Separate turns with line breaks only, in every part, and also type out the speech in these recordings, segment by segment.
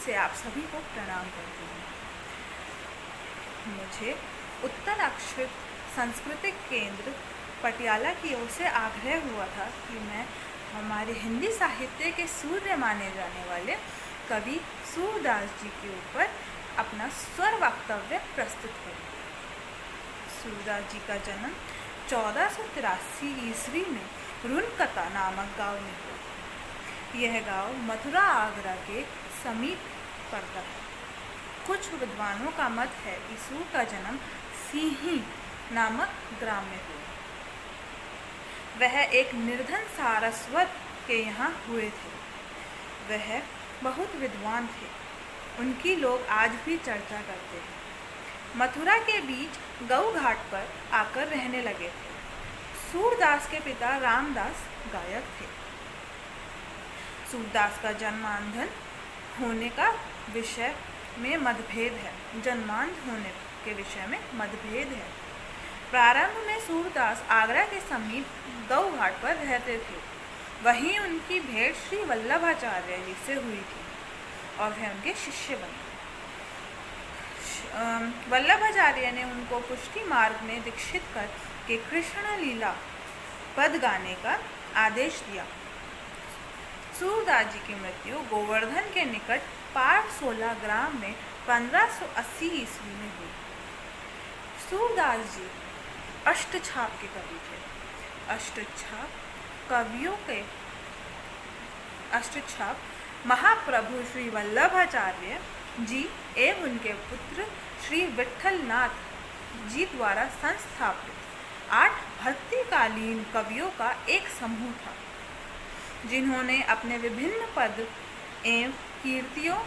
से आप सभी को प्रणाम करती हूँ। मुझे उत्तराक्षर सांस्कृतिक केंद्र पटियाला की ओर से आग्रह हुआ था कि मैं हमारे हिंदी साहित्य के सूर्य माने जाने वाले कवि सूरदास जी के ऊपर अपना स्वर वक्तव्य प्रस्तुत करूँ। सूरदास जी का जन्म 1483 ईस्वी में रुनकता नामक गांव में हुआ। यह गांव मथुरा आगरा के समीप पड़ता है। कुछ विद्वानों का मत है कि सूर का जन्म सीही नामक ग्राम में हुआ। वह एक निर्धन सारस्वत के यहाँ हुए थे। वह बहुत विद्वान थे। उनकी लोग आज भी चर्चा करते हैं। मथुरा के बीच गऊ घाट पर आकर रहने लगे थे। सूरदास के पिता रामदास गायक थे। सूरदास का जन्मांधन होने का विषय में मतभेद है। जन्मांध होने के विषय में मतभेद है। प्रारंभ में सूरदास आगरा के समीप गऊ घाट पर रहते थे। वहीं उनकी भेंट श्री वल्लभाचार्य जी से हुई थी और वह उनके शिष्य बने। वल्लभाचार्य ने उनको पुष्टि मार्ग में दीक्षित कर के कृष्ण लीला पद गाने का आदेश दिया। सूरदास जी की मृत्यु गोवर्धन के निकट पाटसोला ग्राम में 1580 ईस्वी में हुई। सूरदास जी अष्टछाप के कवि थे। अष्टछाप महाप्रभु श्री वल्लभाचार्य जी एवं उनके पुत्र श्री विठलनाथ जी द्वारा संस्थापित 8 भक्तिकालीन कवियों का एक समूह था, जिन्होंने अपने विभिन्न पद एवं कीर्तियों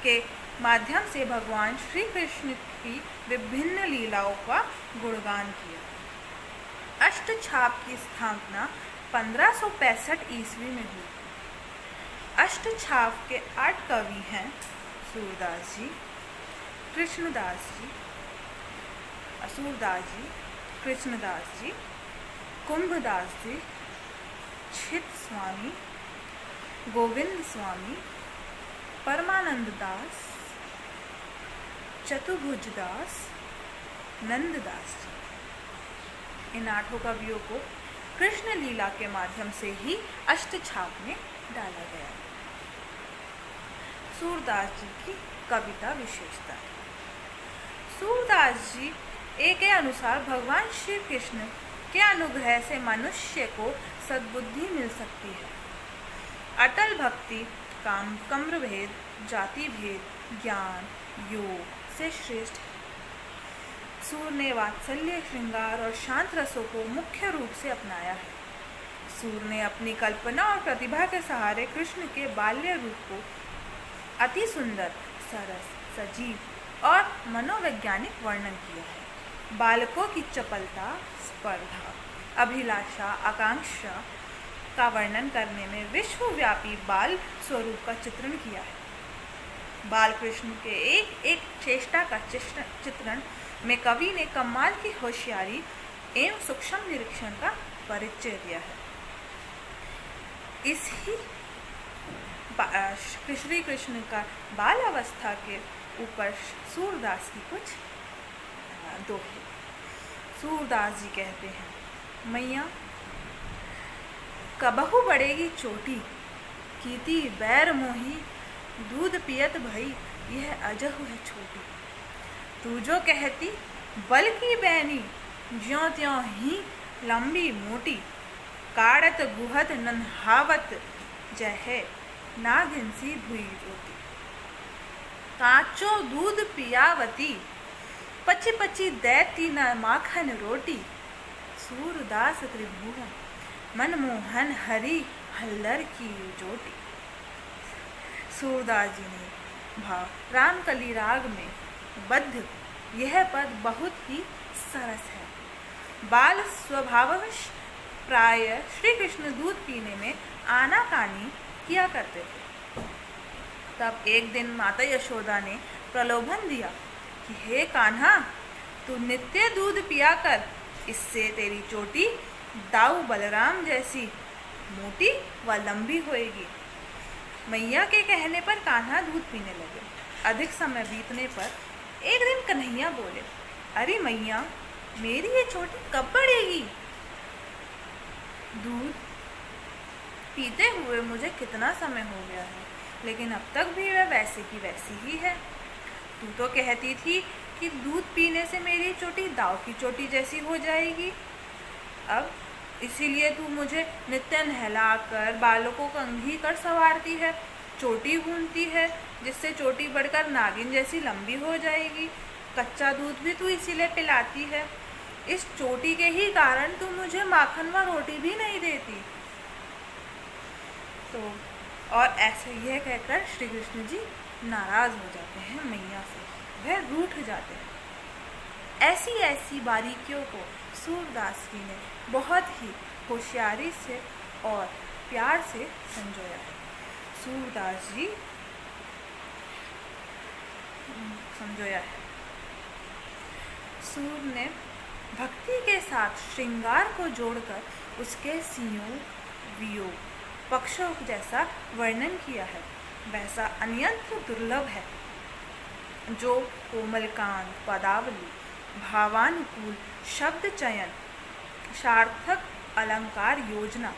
के माध्यम से भगवान श्री कृष्ण की विभिन्न लीलाओं का गुणगान किया। अष्टछाप की स्थापना 1565 ईस्वी में हुई। अष्टछाप के 8 कवि हैं सूरदास जी, कृष्णदास जी, कुंभदास जी, छित स्वामी, गोविंद स्वामी, परमानंद दास, चतुर्भुज दास, नंददास जी। इन 8 कवियों को कृष्ण लीला के माध्यम से ही अष्टछाप में डाला गया। सूरदास जी की कविता विशेषता। सूरदास जी के अनुसार भगवान श्री कृष्ण के अनुग्रह से मनुष्य को सद्बुद्धि मिल सकती है। अटल भक्ति काम कम्र भेद, जाति भेद, ज्ञान, योग से श्रेष्ठ है। सूर ने वात्सल्य, श्रृंगार और शांत रसों को मुख्य रूप से अपनाया है। सूर ने अपनी कल्पना और प्रतिभा के सहारे कृष्ण के बाल्य रूप को अति सुंदर, सरस, सजीव और मनोवैज्ञानिक वर्णन किया है। बालकों की चपलता, स्पर्धा, अभिलाषा, आकांक्षा का वर्णन करने में विश्वव्यापी बाल स्वरूप का चित्रण किया है। बाल कृष्ण के एक एक चेष्टा का चित्रण में कवि ने कमाल की होशियारी एवं सूक्ष्म निरीक्षण का परिचय दिया है। इसी श्री कृष्ण का बाल अवस्था के ऊपर सूरदास की कुछ दोहे। सूरदास जी कहते हैं, मैया कबहू बढ़ेगी चोटी, कीती बैर मोही, दूध पियत भई यह अजहु है छोटी। तू जो कहती बल की बैनी, ज्यों त्यों ही लंबी मोटी, काड़त गुहत नन्हावत जय नागिन सी भुई रोटी। काचो दूध पियावती, पची पची दैती न माखन रोटी। सूरदास त्रिभुवन मनमोहन हरि हल्लर की जोटी। सूरदास जी ने भाव रामकली राग में बद्ध यह पद बहुत ही सरस है। बाल स्वभाववश प्राय श्री कृष्ण दूध पीने में आनाकानी किया करते थे। तब एक दिन माता यशोदा ने प्रलोभन दिया कि हे कान्हा, तू नित्य दूध पिया कर, इससे तेरी चोटी दाऊ बलराम जैसी मोटी व लंबी होएगी। मैया के कहने पर कान्हा दूध पीने लगे। अधिक समय बीतने पर एक दिन कन्हैया बोले, अरे मैया, मेरी ये चोटी कब बढ़ेगी? दूध पीते हुए मुझे कितना समय हो गया है, लेकिन अब तक भी वह वैसे की वैसी ही है। तू तो कहती थी कि दूध पीने से मेरी चोटी दाव की चोटी जैसी हो जाएगी। अब इसीलिए तू मुझे नित्य नहलाकर बालों को कंघी कर संवारती है, चोटी गूंथती है, जिससे चोटी बढ़कर नागिन जैसी लंबी हो जाएगी। कच्चा दूध भी तू इसीलिए पिलाती है। इस चोटी के ही कारण तू मुझे माखन व रोटी भी नहीं देती। तो और ऐसे यह कहकर श्री कृष्ण जी नाराज हो जाते हैं मैया से, वह रूठ जाते हैं। ऐसी ऐसी बारीकियों को सूरदास जी ने बहुत ही होशियारी से और प्यार से संजोया है। सूरदास जी संजोया है। सूर ने भक्ति के साथ श्रृंगार को जोड़कर उसके संयोग वियोग पक्षों जैसा वर्णन किया है, वैसा अन्यत्र दुर्लभ है। जो कोमलकांत पदावली, भावानुकूल शब्द चयन, सार्थक अलंकार योजना,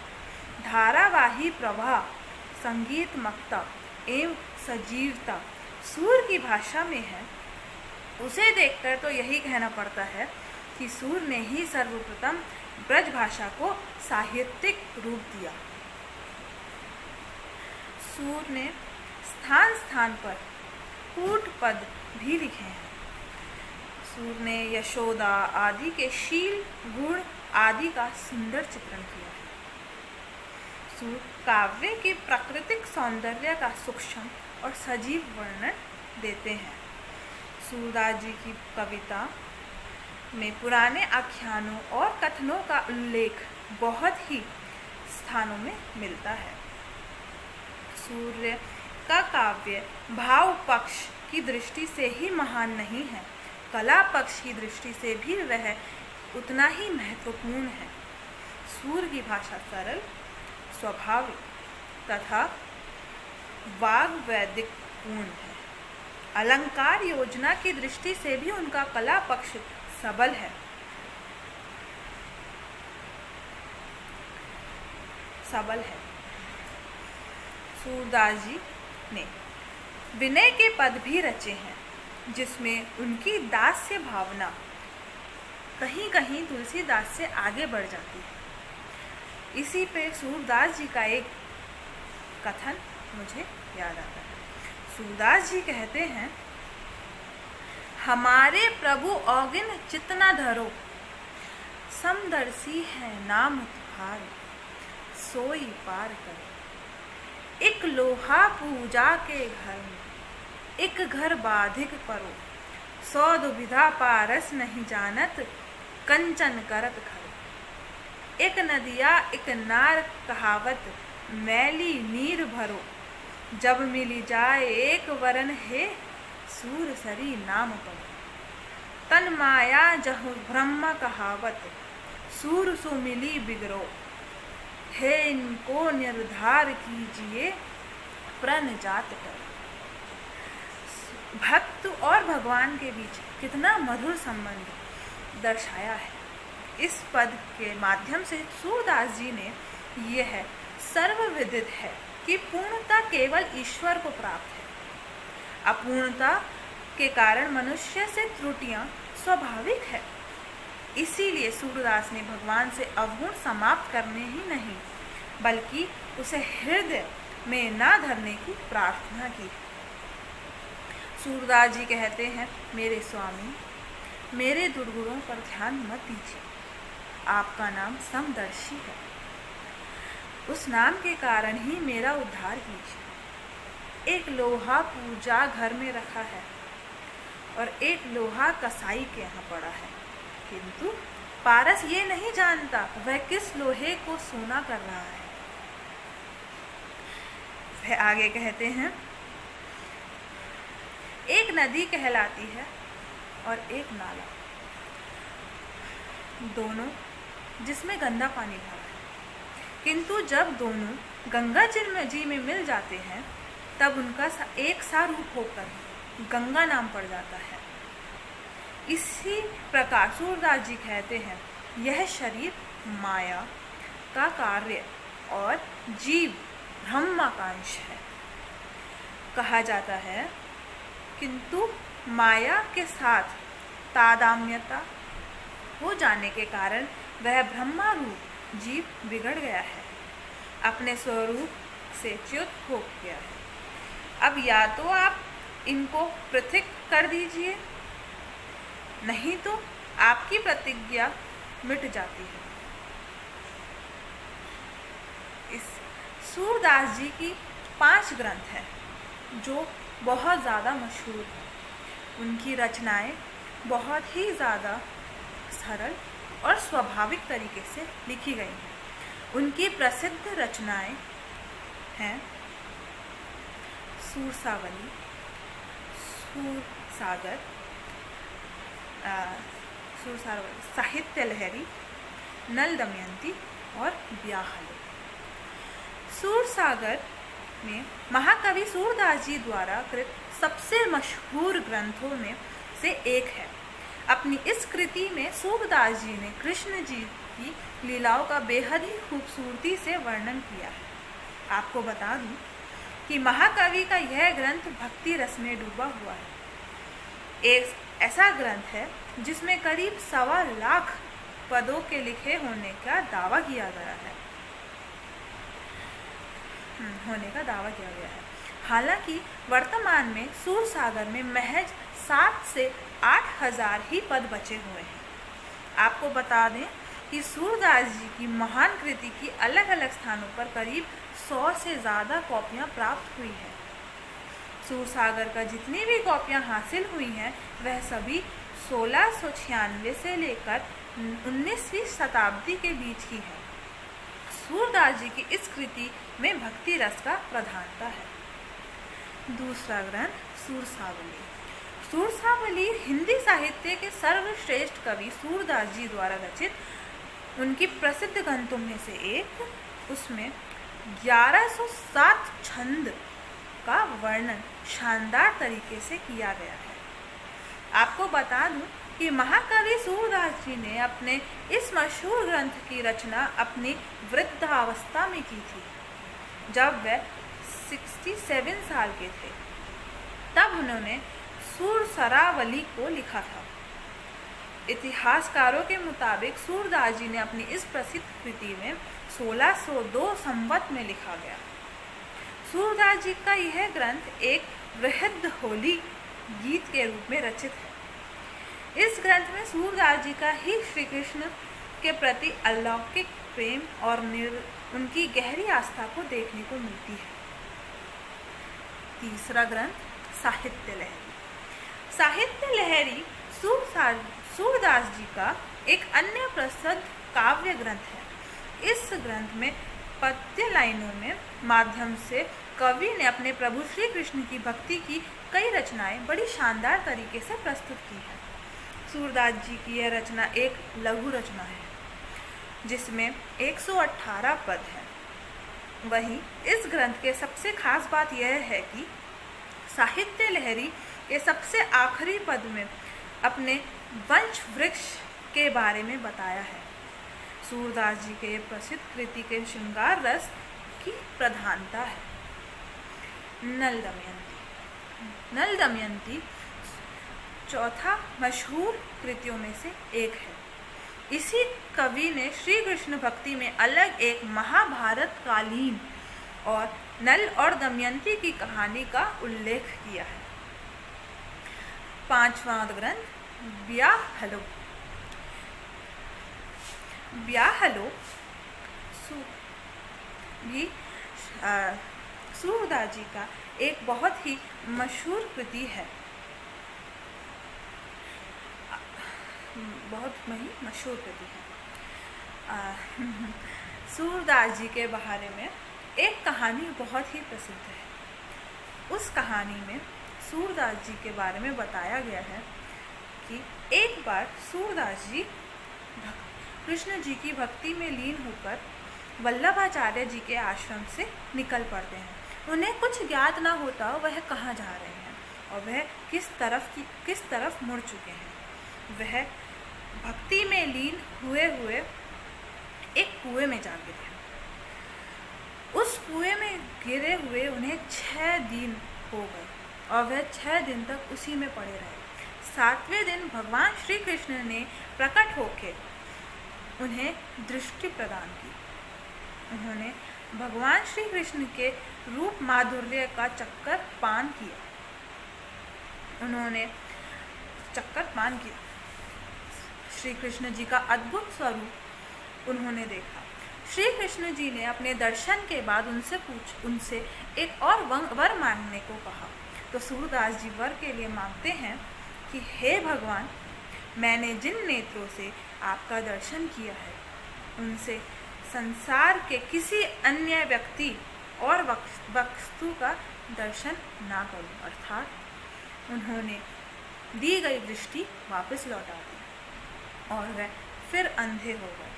धारावाही प्रवाह, संगीतमकता एवं सजीवता सूर की भाषा में है, उसे देखकर तो यही कहना पड़ता है कि सूर ने ही सर्वप्रथम ब्रज भाषा को साहित्यिक रूप दिया। सूर ने स्थान स्थान पर कूट पद भी लिखे हैं। सूर ने यशोदा आदि के शील गुण आदि का सुंदर चित्रण किया है। सूर काव्य के प्राकृतिक सौंदर्य का सूक्ष्म और सजीव वर्णन देते हैं। सूरदास जी की कविता में पुराने आख्यानों और कथनों का उल्लेख बहुत ही स्थानों में मिलता है। सूर्य का काव्य भाव पक्ष की दृष्टि से ही महान नहीं है, कला पक्ष की दृष्टि से भी वह उतना ही महत्वपूर्ण है। सूर की भाषा सरल, स्वाभाविक तथा वाग्वैदिक पूर्ण है। अलंकार योजना की दृष्टि से भी उनका कला पक्ष सबल है। सूरदास जी ने विनय के पद भी रचे हैं, जिसमें उनकी दास्य भावना कहीं कहीं तुलसीदास से आगे बढ़ जाती है। इसी पे सूरदास जी का एक कथन मुझे याद आता है। सूरदास जी कहते हैं, हमारे प्रभु औगिन चितना धरो, समदर्शी है नाम तुम्हारे, सोई पार करो। एक लोहा पूजा के घर में, एक घर बाधिक परो, सौ दुविधा पारस नहीं जानत, कंचन करत खरो। एक नदिया एक नार कहावत, मैली नीर भरो, जब मिली जाए एक वरन है, सूर सरी नाम पढ़ो। तन माया जहु ब्रह्म कहावत, सूर सो मिली बिगरो, हे इनको निर्धार कीजिए, प्रण जात करो। भक्त और भगवान के बीच कितना मधुर संबंध दर्शाया है। इस पद के माध्यम से सूरदास जी ने यह सर्वविदित है कि पूर्णता केवल ईश्वर को प्राप्त है। अपूर्णता के कारण मनुष्य से त्रुटियां स्वाभाविक है। इसीलिए सूरदास ने भगवान से अवगुण समाप्त करने ही नहीं, बल्कि उसे हृदय में न धरने की प्रार्थना की। सूरदास जी कहते हैं, मेरे स्वामी, मेरे दुर्गुणों पर ध्यान मत दीजिए, आपका नाम समदर्शी है, उस नाम के कारण ही मेरा उद्धार कीजिए। एक लोहा पूजा घर में रखा है और एक लोहा कसाई के यहाँ पड़ा है, किंतु पारस ये नहीं जानता वह किस लोहे को सोना कर रहा है। वह आगे कहते हैं, एक नदी कहलाती है और एक नाला, दोनों जिसमें गंदा पानी भरा है। किंतु जब दोनों गंगा जी में मिल जाते हैं तब उनका एक सा रूप होकर गंगा नाम पड़ जाता है। इसी प्रकार सूरदास जी कहते हैं, यह शरीर माया का कार्य और जीव ब्रह्माकांश है। कहा जाता है किंतु माया के साथ तादात्म्यता हो जाने के कारण वह ब्रह्मा रूप जीव बिगड़ गया है, अपने स्वरूप से च्युत हो गया है। अब या तो आप इनको पृथक कर दीजिए, नहीं तो आपकी प्रतिज्ञा मिट जाती है। इस सूरदास जी की 5 ग्रंथ हैं जो बहुत ज़्यादा मशहूर हैं। उनकी रचनाएं बहुत ही ज़्यादा सरल और स्वाभाविक तरीके से लिखी गई हैं। उनकी प्रसिद्ध रचनाएं हैं सूरसावली, सूरसागर, साहित्य लहरी, नल दमयंती और ब्याहलो। सूरसागर में महाकवि सूरदास जी द्वारा कृत सबसे मशहूर ग्रंथों में से एक है। अपनी इस कृति में सूरदास जी ने कृष्ण जी की लीलाओं का बेहद ही खूबसूरती से वर्णन किया है। आपको बता दूं कि महाकवि का यह ग्रंथ भक्ति रस में डूबा हुआ है। एक ऐसा ग्रंथ है जिसमें करीब 1.25 लाख पदों के लिखे होने का दावा किया गया है। हालांकि वर्तमान में सूरसागर में महज 7 से 8 हज़ार ही पद बचे हुए हैं। आपको बता दें कि सूरदास जी की महान कृति की अलग अलग स्थानों पर करीब 100 से ज़्यादा कॉपियाँ प्राप्त हुई हैं। सूरसागर का जितनी भी कॉपियाँ हासिल हुई हैं वह सभी 1696 से लेकर 19वीं शताब्दी के बीच की है। सूरदास जी की इस कृति में भक्ति रस का प्रधानता है। दूसरा ग्रंथ सूरसावली। सूरसावली हिंदी साहित्य के सर्वश्रेष्ठ कवि सूरदास जी द्वारा रचित उनकी प्रसिद्ध ग्रंथों में से एक। उसमें 1107 छंद का वर्णन शानदार तरीके से किया गया है। आपको बता दूं कि महाकवि सूरदास जी ने अपने इस मशहूर ग्रंथ की रचना अपनी वृद्धावस्था में की थी, जब वह 67 साल के थे। तब उन्होंने सूरसरावली को लिखा था। इतिहासकारों के मुताबिक सूरदास जी ने अपनी इस प्रसिद्ध कृति में 1602 संवत में लिखा गया। सूरदास जी का यह ग्रंथ एक वृहद होली गीत के रूप में रचित है। इस ग्रंथ में सूरदास जी का ही श्री कृष्ण के प्रति अलौकिक प्रेम और उनकी गहरी आस्था को देखने को मिलती है। तीसरा ग्रंथ साहित्य लहरी। साहित्य लहरी सूरदास जी का एक अन्य प्रसिद्ध काव्य ग्रंथ है। इस ग्रंथ में पद्य लाइनों में माध्यम से कवि ने अपने प्रभु श्री कृष्ण की भक्ति की कई रचनाएं बड़ी शानदार तरीके से प्रस्तुत की है। सूरदास जी की यह रचना एक लघु रचना है जिसमें 118 पद हैं। वहीं इस ग्रंथ के सबसे खास बात यह है कि साहित्य लहरी के सबसे आखिरी पद में अपने वंश वृक्ष के बारे में बताया है। सूरदास जी के प्रसिद्ध कृति के श्रृंगार रस की प्रधानता है। नल दमयंती। नल दमयंती चौथा मशहूर कृतियों में से एक है। इसी कवि ने श्री कृष्ण भक्ति में अलग एक महाभारत कालीन और नल और दमयंती की कहानी का उल्लेख किया है। पांचवां ग्रंथ ब्याहलो। ब्याहलो भी सूरदास जी का एक बहुत ही मशहूर कृति है। सूरदास जी के बारे में एक कहानी बहुत ही प्रसिद्ध है। उस कहानी में सूरदास जी के बारे में बताया गया है कि एक बार सूरदास जी कृष्ण जी की भक्ति में लीन होकर वल्लभाचार्य जी के आश्रम से निकल पड़ते हैं। उन्हें कुछ ज्ञात न होता वह कहाँ जा रहे हैं और वह किस तरफ मुड़ चुके हैं। वह भक्ति में लीन हुए हुए एक कुएं में जा गिरे। उस कुएं में गिरे हुए उन्हें 6 दिन हो गए और वह 6 दिन तक उसी में पड़े रहे। 7वें दिन भगवान श्री कृष्ण ने प्रकट होकर उन्हें दृष्टि प्रदान की। उन्होंने भगवान श्री कृष्ण के रूप माधुर्य का चक्कर पान किया। श्री कृष्ण जी का अद्भुत स्वरूप उन्होंने देखा। श्री कृष्ण जी ने अपने दर्शन के बाद उनसे एक और वर मांगने को कहा। तो सूरदास जी वर के लिए मांगते हैं कि हे भगवान, मैंने जिन नेत्रों से आपका दर्शन किया है उनसे संसार के किसी अन्य व्यक्ति और वस्तु का दर्शन ना करूं। अर्थात उन्होंने दी गई दृष्टि वापस लौटा दी और वह फिर अंधे हो गए।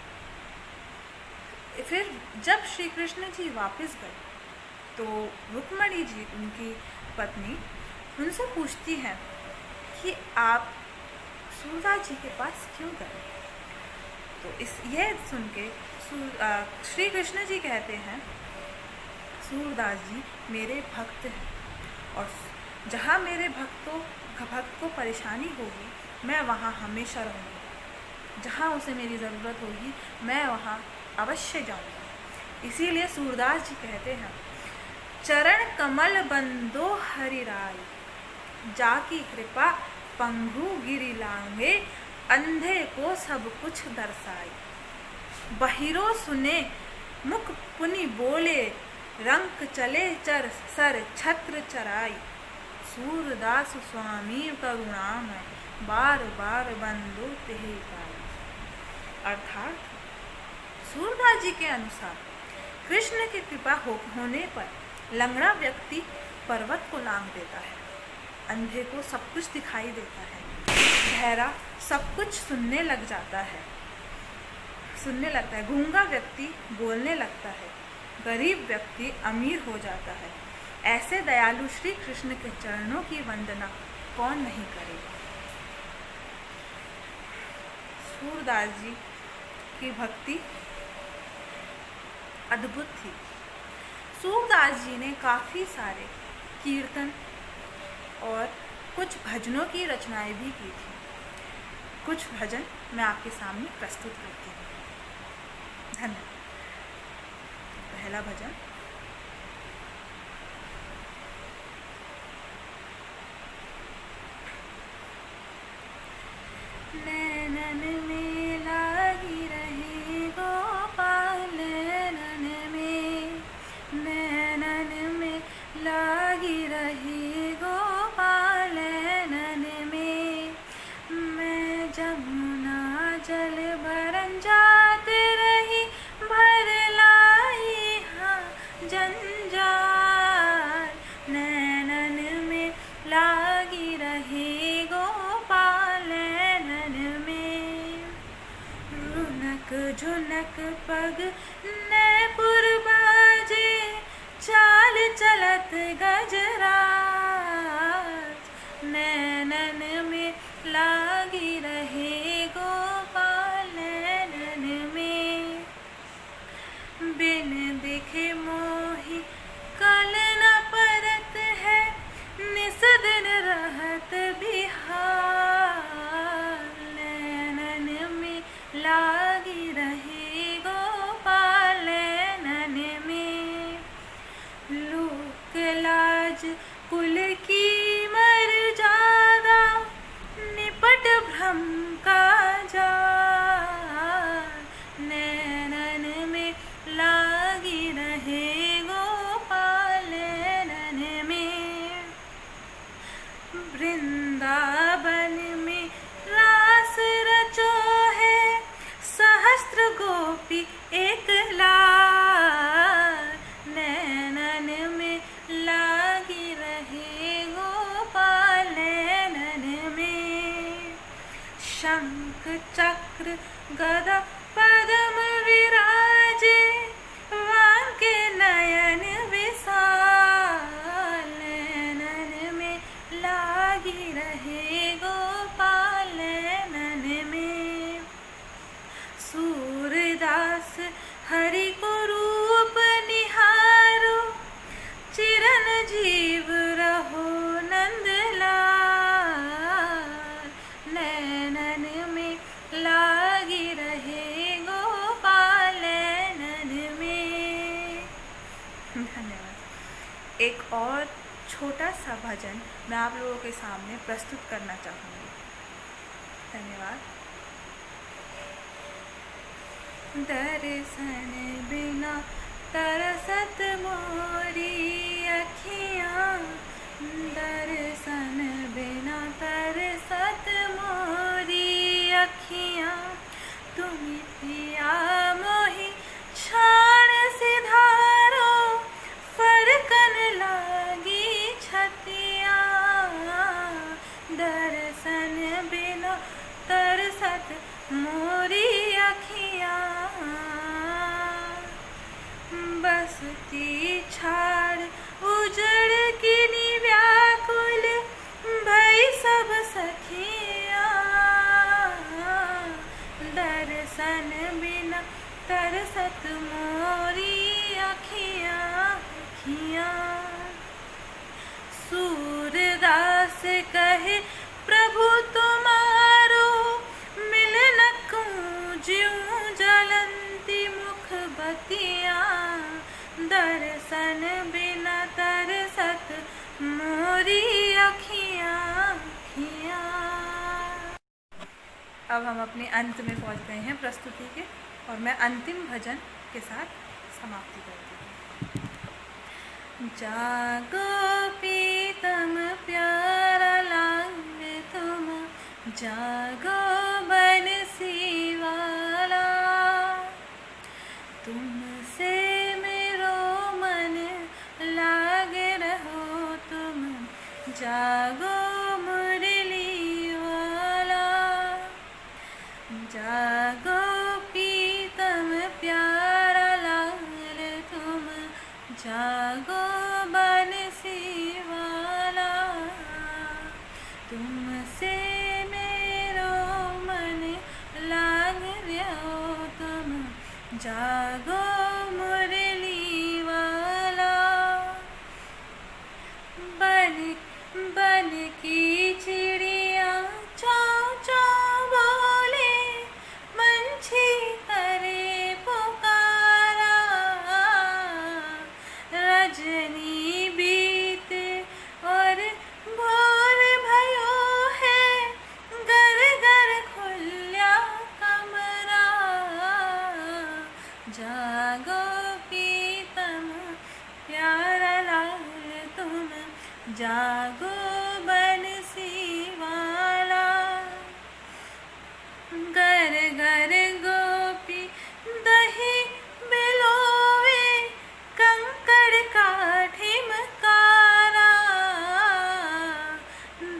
फिर जब श्री कृष्ण जी वापस गए तो रुक्मणी जी, उनकी पत्नी, उनसे पूछती हैं कि आप सूरदास जी के पास क्यों गए। तो यह सुन के श्री कृष्ण जी कहते हैं, सूरदास जी मेरे भक्त हैं और जहाँ मेरे भक्त को परेशानी होगी मैं वहाँ हमेशा रहूँगा। जहाँ उसे मेरी ज़रूरत होगी मैं वहाँ अवश्य जाऊँगा। इसीलिए सूरदास जी कहते हैं, चरण कमल बंदो हरि राय, जाकी कृपा पंगु गिरि लांगे, अंधे को सब कुछ दर्शाई। बहिरो सुने मुख पुनि बोले, रंक चले सर छत्र चराई। सूरदास स्वामी करुणामय, बार बार बंदो तेहि पाई। अर्थात सूरदास जी के अनुसार कृष्ण की कृपा होने पर लंगड़ा व्यक्ति पर्वत को लांघ देता है, अंधे को सब कुछ दिखाई देता है, बहरा सब कुछ सुनने लगता है, गूंगा व्यक्ति बोलने लगता है, गरीब व्यक्ति अमीर हो जाता है। ऐसे दयालु श्री कृष्ण के चरणों की वंदना कौन नहीं करेगा। सूरदास जी की भक्ति अद्भुत थी। सूरदास जी ने काफ़ी सारे कीर्तन और कुछ भजनों की रचनाएं भी की थी। कुछ भजन मैं आपके सामने प्रस्तुत करती हूँ। धन्यवाद। पहला भजन। नैनन में लागी रहे गोपाल, नैनन में लागी रही गोपाल, नैनन में मैं जमुना जल भरन जाते रही, भर लाई हाँ जंजाल। नैनन में लागी रही गोपाल, नैनन में रुनक झुनक पग नैपुर बाजे, चाल चलत गजराज। नैनन में लागी रहे गोपाल, नैनन में बिन दिखे मोही कल न परत है, निस दिन रहत बिहार। नैनन में लागी रहे गोपाल, नैनन में लोक लाज कुल की मर्यादा, निपट भ्रम का जाल। नैनन में लागी रहे गोपाल, नैनन में वृंदावन में रास रचो है, सहस्त्र गोपी एक लाल। नैनन में लागी रहे गोपाल, नैनन में शंख चक्र गदा पद्म विराजे, के नयन विशाल, नैनन में लागी रहे गोपाल, नैनन में। सूरदास हरि को रूप निहारो, चिरन जीव रहो नंदलाल, नैनन में लागी रहे गोपाल, नैनन में। धन्यवाद। एक और छोटा सा भजन मैं आप लोगों के सामने प्रस्तुत करना चाहूँगी। धन्यवाद। दर्शन बिना तरसत मोरी अखियाँ, दर्शन बिना तरसत मोरी अखियाँ, तुम पिया मोहि क्षण सिधारो, फरकन लागी छतिया, दर्शन बिना तरसत मोरी अखियाँ, बसती छाड़ उजड़ किनी व्याकुल, भई सब सखिया, दर्शन बिना तरसत मोरी अखियाँ, अखियाँ। सूरदास कहे प्रभु तुम्हारो, मिल न ज्यों जलंती मुख बतिया, दर्शन बिना तरसत मोरी अखियाँ, अखियाँ। अब हम अपने अंत में पहुँच गए हैं प्रस्तुति के, और मैं अंतिम भजन के साथ समाप्ति करती हूँ। जागो प्रीतम प्यारा लाल तुम, जागो बंसी वाला, तुमसे मेरो मन लाग रहो तुम, जागो मुरली वाला, जागो प्रीतम प्यारा लाल तुम, जागो बंसी वाला, तुमसे मेरो मन लाग रहो तुम, जागो मुरली वाला। बन बन की चिड़िया चाव चाव बोले, पंछी करे पुकारा, रजनी बीत और भोर भयो है, घर घर खुल्या कमरा, जागो प्रीतम प्यारा लाल तुम, जागो बंसी वाला, घर घर गोपी दही बिलोवे, कंकड़ काठी मकारा,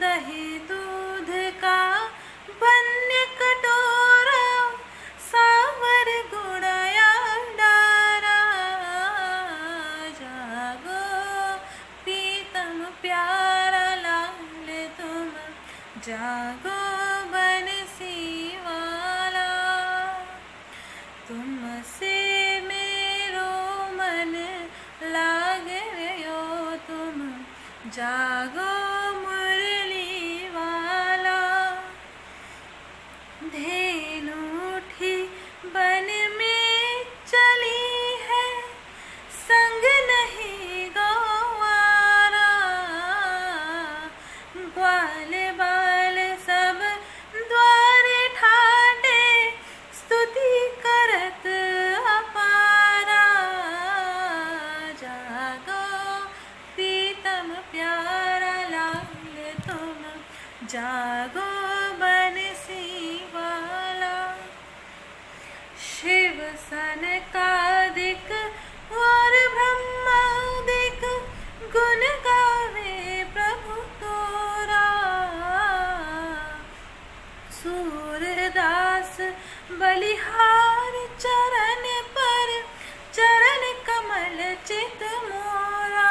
दही दूध का बन्य कटोरा, सावर गुड़या डारा, जागो प्रीतम प्यारा लाल तुम, जागो बंसी वाला, तुमसे मेरो मन लाग रहो तुम, जागो मुरली वाला। धेनु उठी बन में चली है, संग नहीं गवारा, ग्वाल बाल सब द्वारे ठाटे, स्तुति करत अपारा, जागो प्रीतम प्यारा लाल तुम, जागो बंसी वाला। शिव सनकादिक और ब्रह्मादिक, गुण गावे प्रभु तोरा, सूरदास बलिहार चरण पर, चरण कमल चित मोरा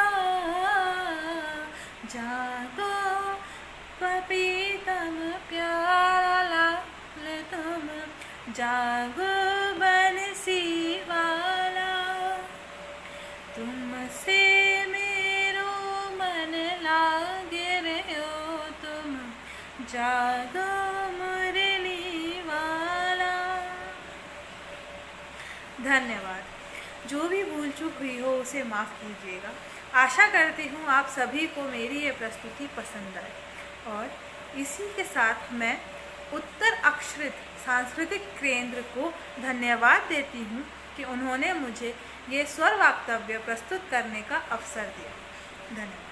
जागो पपीतम प्यारा लाल तुम जागो बंसी वाला तुमसे मेरो मन लागे रहो तुम जागो मुरली वाला। धन्यवाद। जो भी भूल चूक हुई हो उसे माफ़ कीजिएगा। आशा करती हूँ आप सभी को मेरी ये प्रस्तुति पसंद आए और इसी के साथ मैं उत्तर अक्षरित सांस्कृतिक केंद्र को धन्यवाद देती हूँ कि उन्होंने मुझे ये स्वर वक्तव्य प्रस्तुत करने का अवसर दिया। धन्यवाद।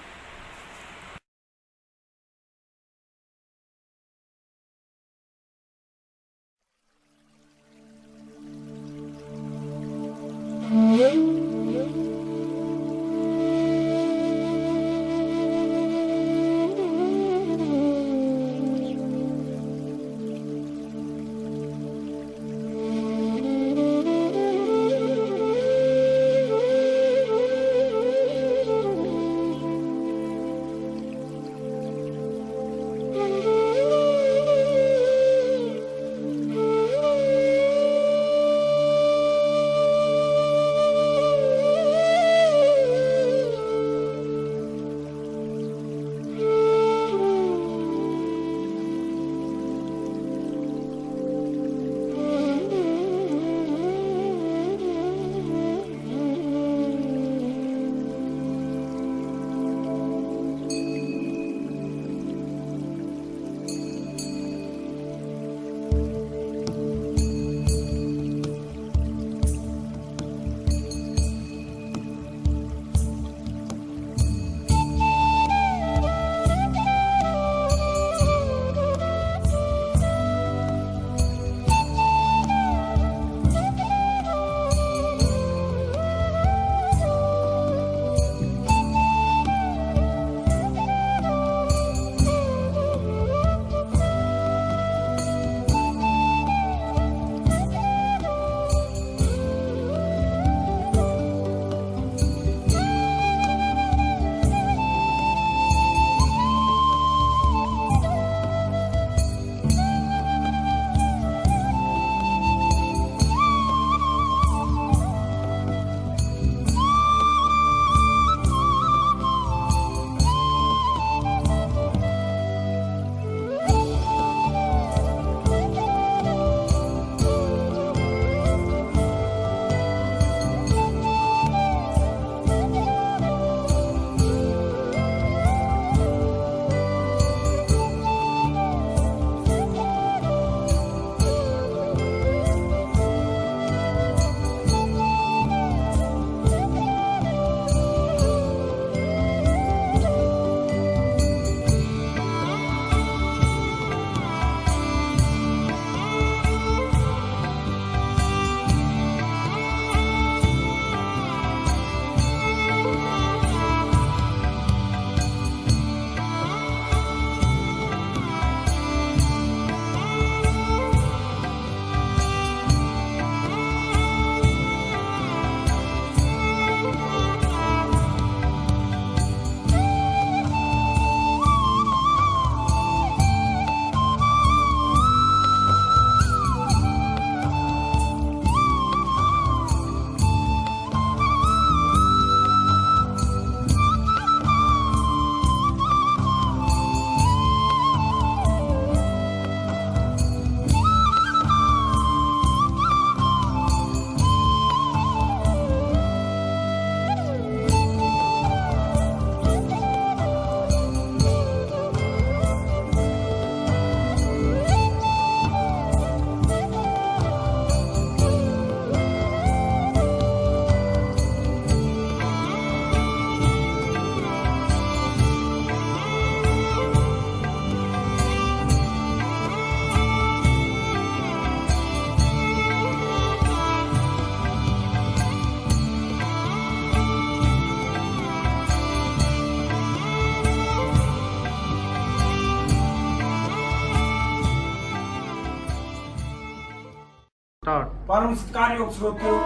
परम सत्कारयोग श्रोतियों,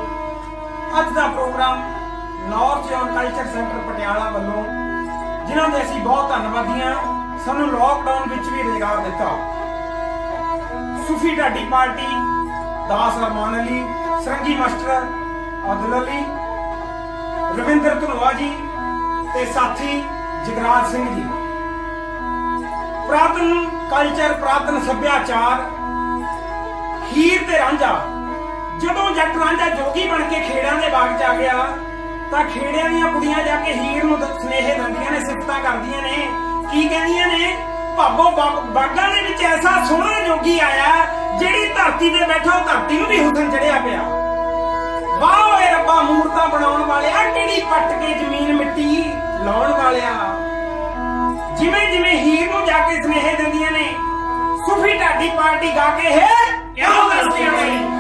ਅੱਜ ਦਾ programme North Zone Culture Centre Patiala ਵੱਲੋਂ, ਜਿਨ੍ਹਾਂ ਦੇ ਅਸੀਂ ਬਹੁਤ ਧੰਨਵਾਦੀ ਹਾਂ। ਸਾਨੂੰ ਲੋਕਡਾਊਨ ਵਿੱਚ ਵੀ ਰੁਜ਼ਗਾਰ ਦਿੱਤਾ। ਸੂਫੀ ਢਾਡੀ ਪਾਰਟੀ, ਦਾਸ ਰਮਾਨ ਅਲੀ, ਸਰੰਗੀ ਮਾਸਟਰ ਅਬਦੁਲ ਅਲੀ, ਰਵਿੰਦਰ ਧਨੋਆ ਜੀ ਤੇ ਸਾਥੀ ਜਗਰਾਜ ਸਿੰਘ ਜੀ। ਪੁਰਾਤਨ ਕਲਚਰ, ਪੁਰਾਤਨ ਸੱਭਿਆਚਾਰ, ਹੀਰ ਤੇ ਰਾਂਝਾ। ਜਦੋਂ ਜੱਟ ਰਾਂਝਾ ਜੋਗੀ ਬਣ ਕੇ ਖੇੜਿਆਂ ਦੇ ਬਾਗ 'ਚ ਆ ਗਿਆ ਤਾਂ ਖੇੜਿਆਂ ਦੀਆਂ ਕੁੜੀਆਂ ਜਾ ਕੇ ਹੀਰ ਨੂੰ ਸੁਨੇਹੇ ਦਿੰਦੀਆਂ ਨੇ, ਸਿਫਤਾਂ ਕਰਦੀਆਂ ਨੇ। ਕੀ ਕਹਿੰਦੀਆਂ ਨੇ? ਭਾਬੋ ਬਾਗਾਂ ਦੇ ਵਿੱਚ ਐਸਾ ਸੋਹਣਾ ਜੋਗੀ ਆਇਆ, ਜਿਹੜੀ ਧਰਤੀ ਤੇ ਬੈਠਾ ਉਹ ਧਰਤੀ ਨੂੰ ਵੀ ਹੁਸਨ ਚੜਿਆ ਪਿਆ। ਵਾਹ ਓਏ ਰੱਬਾ ਮੂਰਤਾਂ ਬਣਾਉਣ ਵਾਲਿਆ, ਕਿਹੜੀ ਪੱਟ ਕੇ ਜ਼ਮੀਨ ਮਿੱਟੀ ਲਾਉਣ ਵਾਲਿਆ। ਜਿਵੇਂ ਜਿਵੇਂ ਹੀਰ ਨੂੰ ਜਾ ਕੇ ਸੁਨੇਹੇ ਦਿੰਦੀਆਂ ਨੇ, ਸੂਫੀ ਢਾਡੀ ਪਾਰਟੀ ਗਾ ਕੇ ਹੈ ਕਿਉਂ ਦੱਸਦੀਆਂ ਨੇ।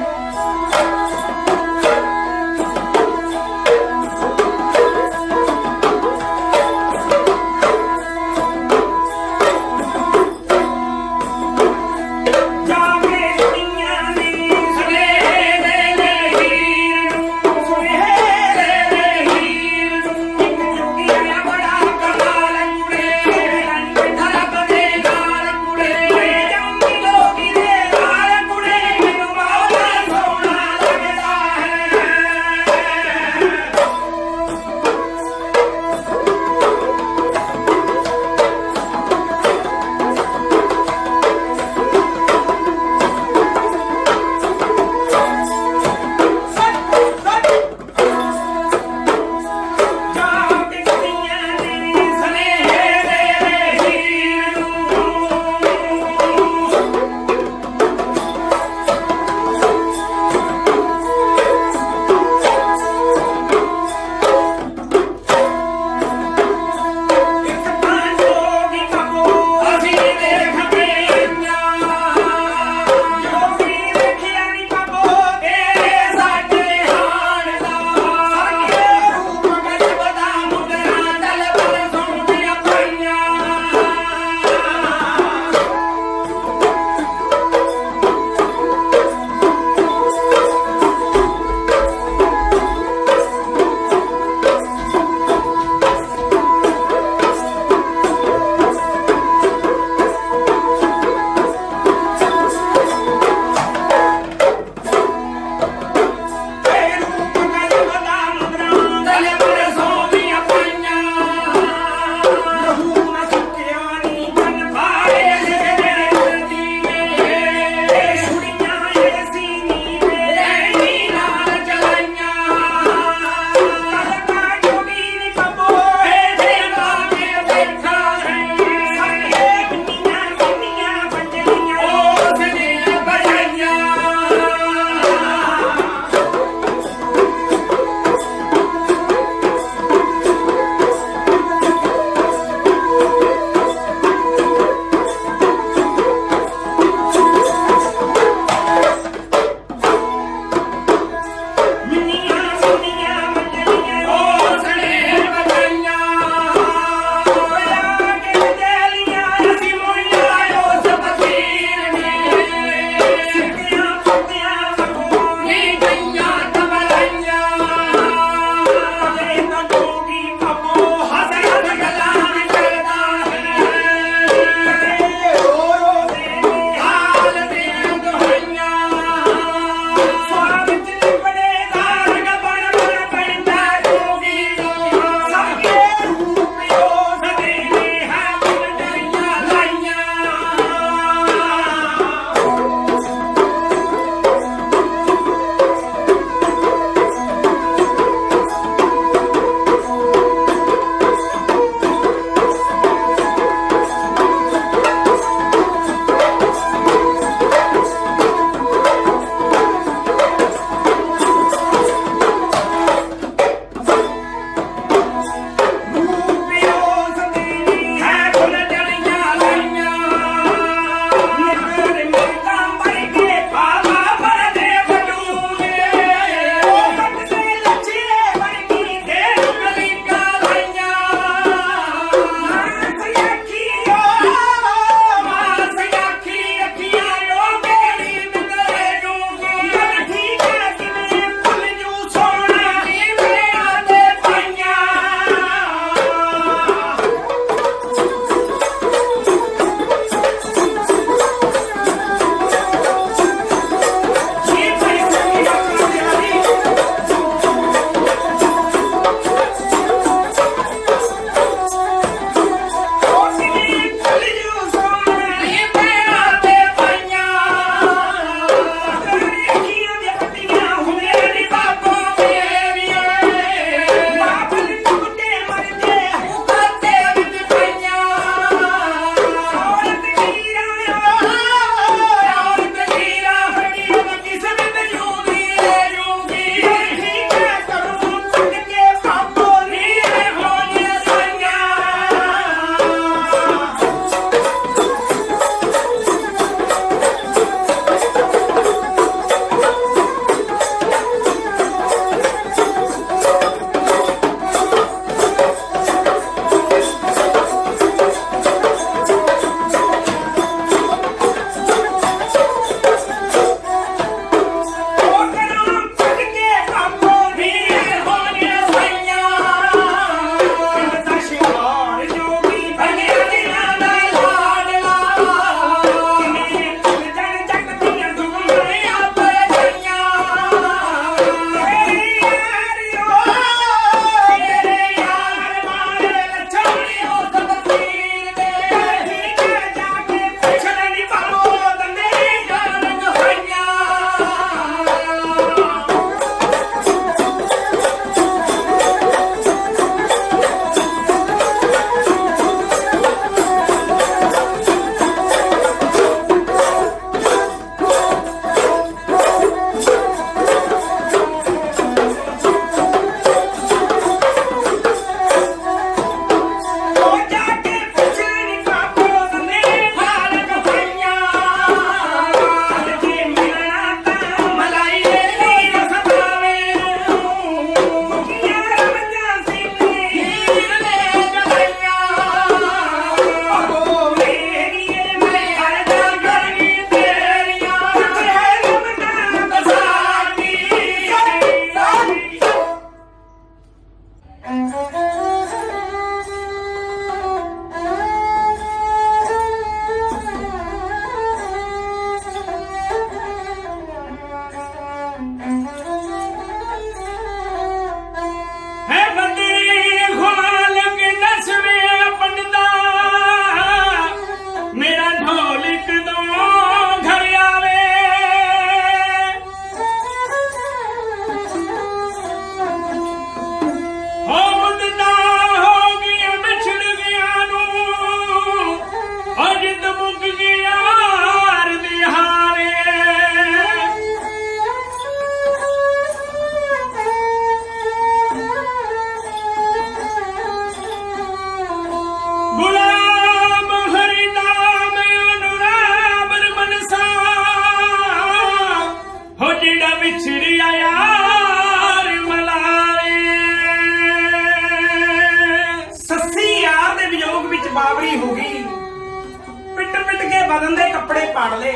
ਪਾੜ ਲੇ।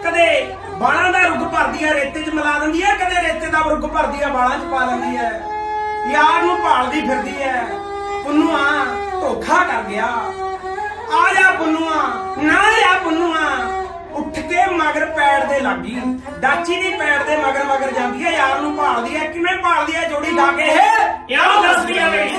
ਕਦੇ ਬਾਲਾਂ ਦਾ ਰੁੱਗ ਭਰਦੀ ਆ ਰੇਤੇ 'ਚ ਮਿਲਾ ਦਿੰਦੀ ਆ, ਕਦੇ ਰੇਤੇ ਦਾ ਰੁੱਗ ਭਰਦੀ ਆ ਬਾਲਾਂ 'ਚ ਪਾ ਲੈਂਦੀ ਐ। ਯਾਰ ਨੂੰ ਭਾਲਦੀ ਫਿਰਦੀ ਐ। ਪੁੰਨੂਆ ਧੋਖਾ ਕਰ ਗਿਆ। ਆ ਜਾ ਪੁੰਨੂਆ, ਨਾ ਜਾ ਪੁੰਨੂਆ। ਉੱਠ ਕੇ ਮਗਰ ਪੈੜ ਦੇ ਲੱਗੀ। ਡਾਚੀ ਦੀ ਪੈੜ ਦੇ ਮਗਰ ਮਗਰ ਜਾਂਦੀ ਐ, ਯਾਰ ਨੂੰ ਭਾਲਦੀ ਐ। ਕਿਵੇਂ ਭਾਲਦੀ ਐ? ਜੋੜੀ ਢਾ ਕੇ ਯਾਰ ਦੱਸਦੀ ਆ ਵੇ।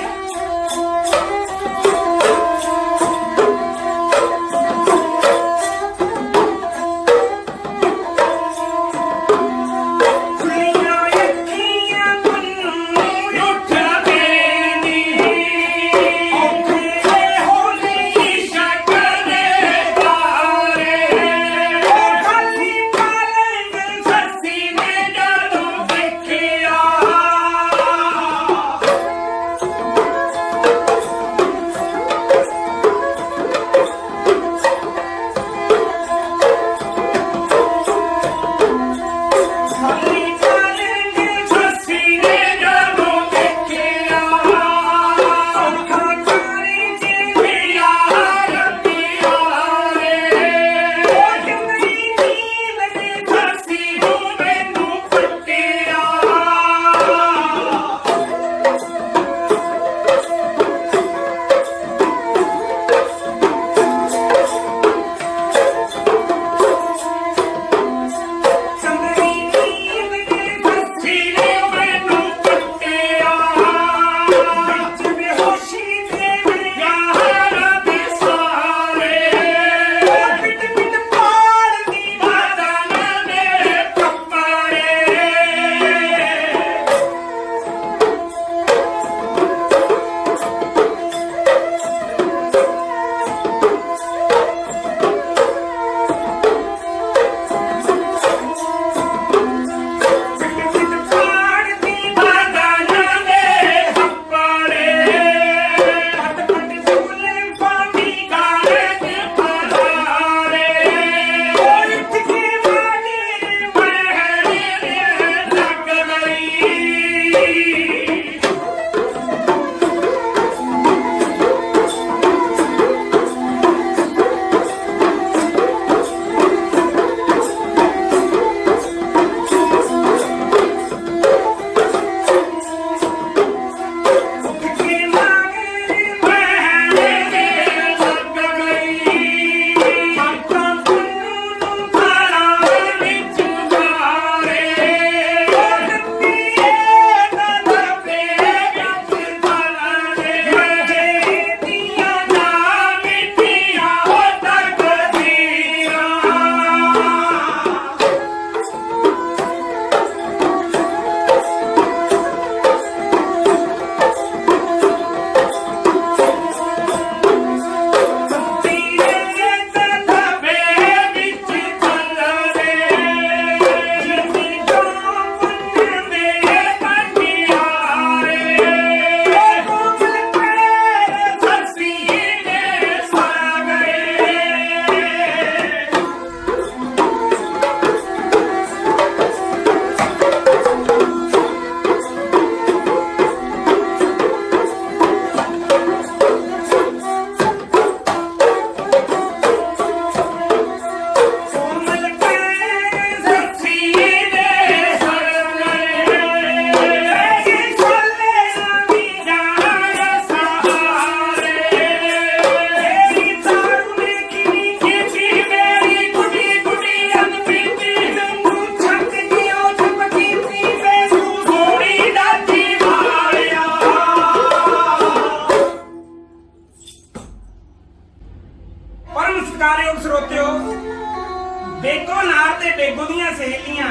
ਬੇਗੋ ਨਾਰ ਤੇ ਬੇਗੋ ਦੀਆਂ ਸਹੇਲੀਆਂ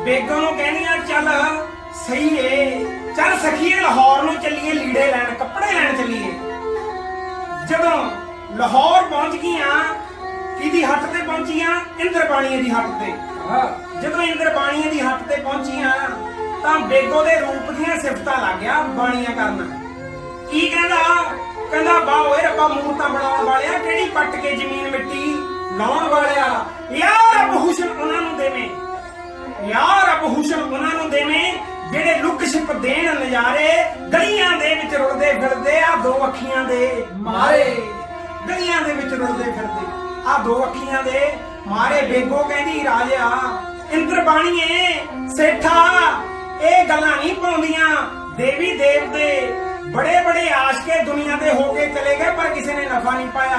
ਬੇਗੋ ਨੂੰ ਕਹਿੰਦੀਆਂ ਚੱਲ ਸਹੀ ਏ, ਚੱਲ ਸਖੀਏ ਲਾਹੌਰ ਨੂੰ ਚੱਲੀਏ, ਲੀੜੇ ਲੈਣ ਕੱਪੜੇ ਲੈਣ ਚੱਲੀਏ। ਜਦੋਂ ਲਾਹੌਰ ਪਹੁੰਚ ਗਈਆਂ, ਕਿਹਦੀ ਹੱਟ ਤੇ ਪਹੁੰਚੀਆਂ? ਇੰਦਰਬਾਣੀਏ ਦੀ ਹੱਟ ਤੇ। ਜਦੋਂ ਇੰਦਰਬਾਣੀਏ ਦੀ ਹੱਟ ਤੇ ਪਹੁੰਚੀਆਂ ਤਾਂ ਬੇਗੋ ਦੇ ਰੂਪ ਦੀਆਂ ਸਿਫਤਾਂ ਲੱਗ ਗਿਆ ਬਾਣੀਆਂ ਕਰਨ। ਕੀ ਕਹਿੰਦਾ? ਕਹਿੰਦਾ ਬਾ ਓਏ ਰੱਬਾ ਮੂਰਤਾਂ ਬਣਾਉਣ ਵਾਲਿਆ, ਕਿਹੜੀ ਪੱਟ ਕੇ ਜ਼ਮੀਨ ਮਿੱਟੀ ਲਾਉਣ ਵਾਲਿਆ, ਯਾਰ ਰੱਬ ਹੁਸਨ ਉਹਨਾਂ ਨੂੰ ਦੇਵੇਂ, ਯਾਰ ਰੱਬ ਹੁਸਨ ਉਹਨਾਂ ਨੂੰ ਦੇਵੇਂ ਜਿਹੜੇ ਲੁੱਕ ਛਿਪ ਦੇਣ ਨਜ਼ਾਰੇ, ਗਲੀਆਂ ਦੇ ਵਿੱਚ ਰੁਲਦੇ ਫਿਰਦੇ ਆ ਦੋ ਅੱਖੀਆਂ ਦੇ ਮਾਰੇ, ਗਲੀਆਂ ਦੇ ਵਿੱਚ ਰੁਲਦੇ ਫਿਰਦੇ ਆ ਦੋ ਅੱਖੀਆਂ ਦੇ ਮਾਰੇ ਬੇਗੋ ਕਹਿੰਦੀ ਰਾਜਾ ਇੰਦਰ ਬਾਣੀਏ ਸੇਠਾ ਇਹ ਗੱਲਾਂ ਨਹੀਂ ਪਾਉਂਦੀਆਂ। ਦੇਵੀ ਦੇਵਤੇ ਬੜੇ ਬੜੇ ਆਸ਼ਕੇ ਦੁਨੀਆ ਤੇ ਹੋ ਕੇ ਚਲੇ ਗਏ ਪਰ ਕਿਸੇ ਨੇ ਨਫਾ ਨਹੀਂ ਪਾਇਆ।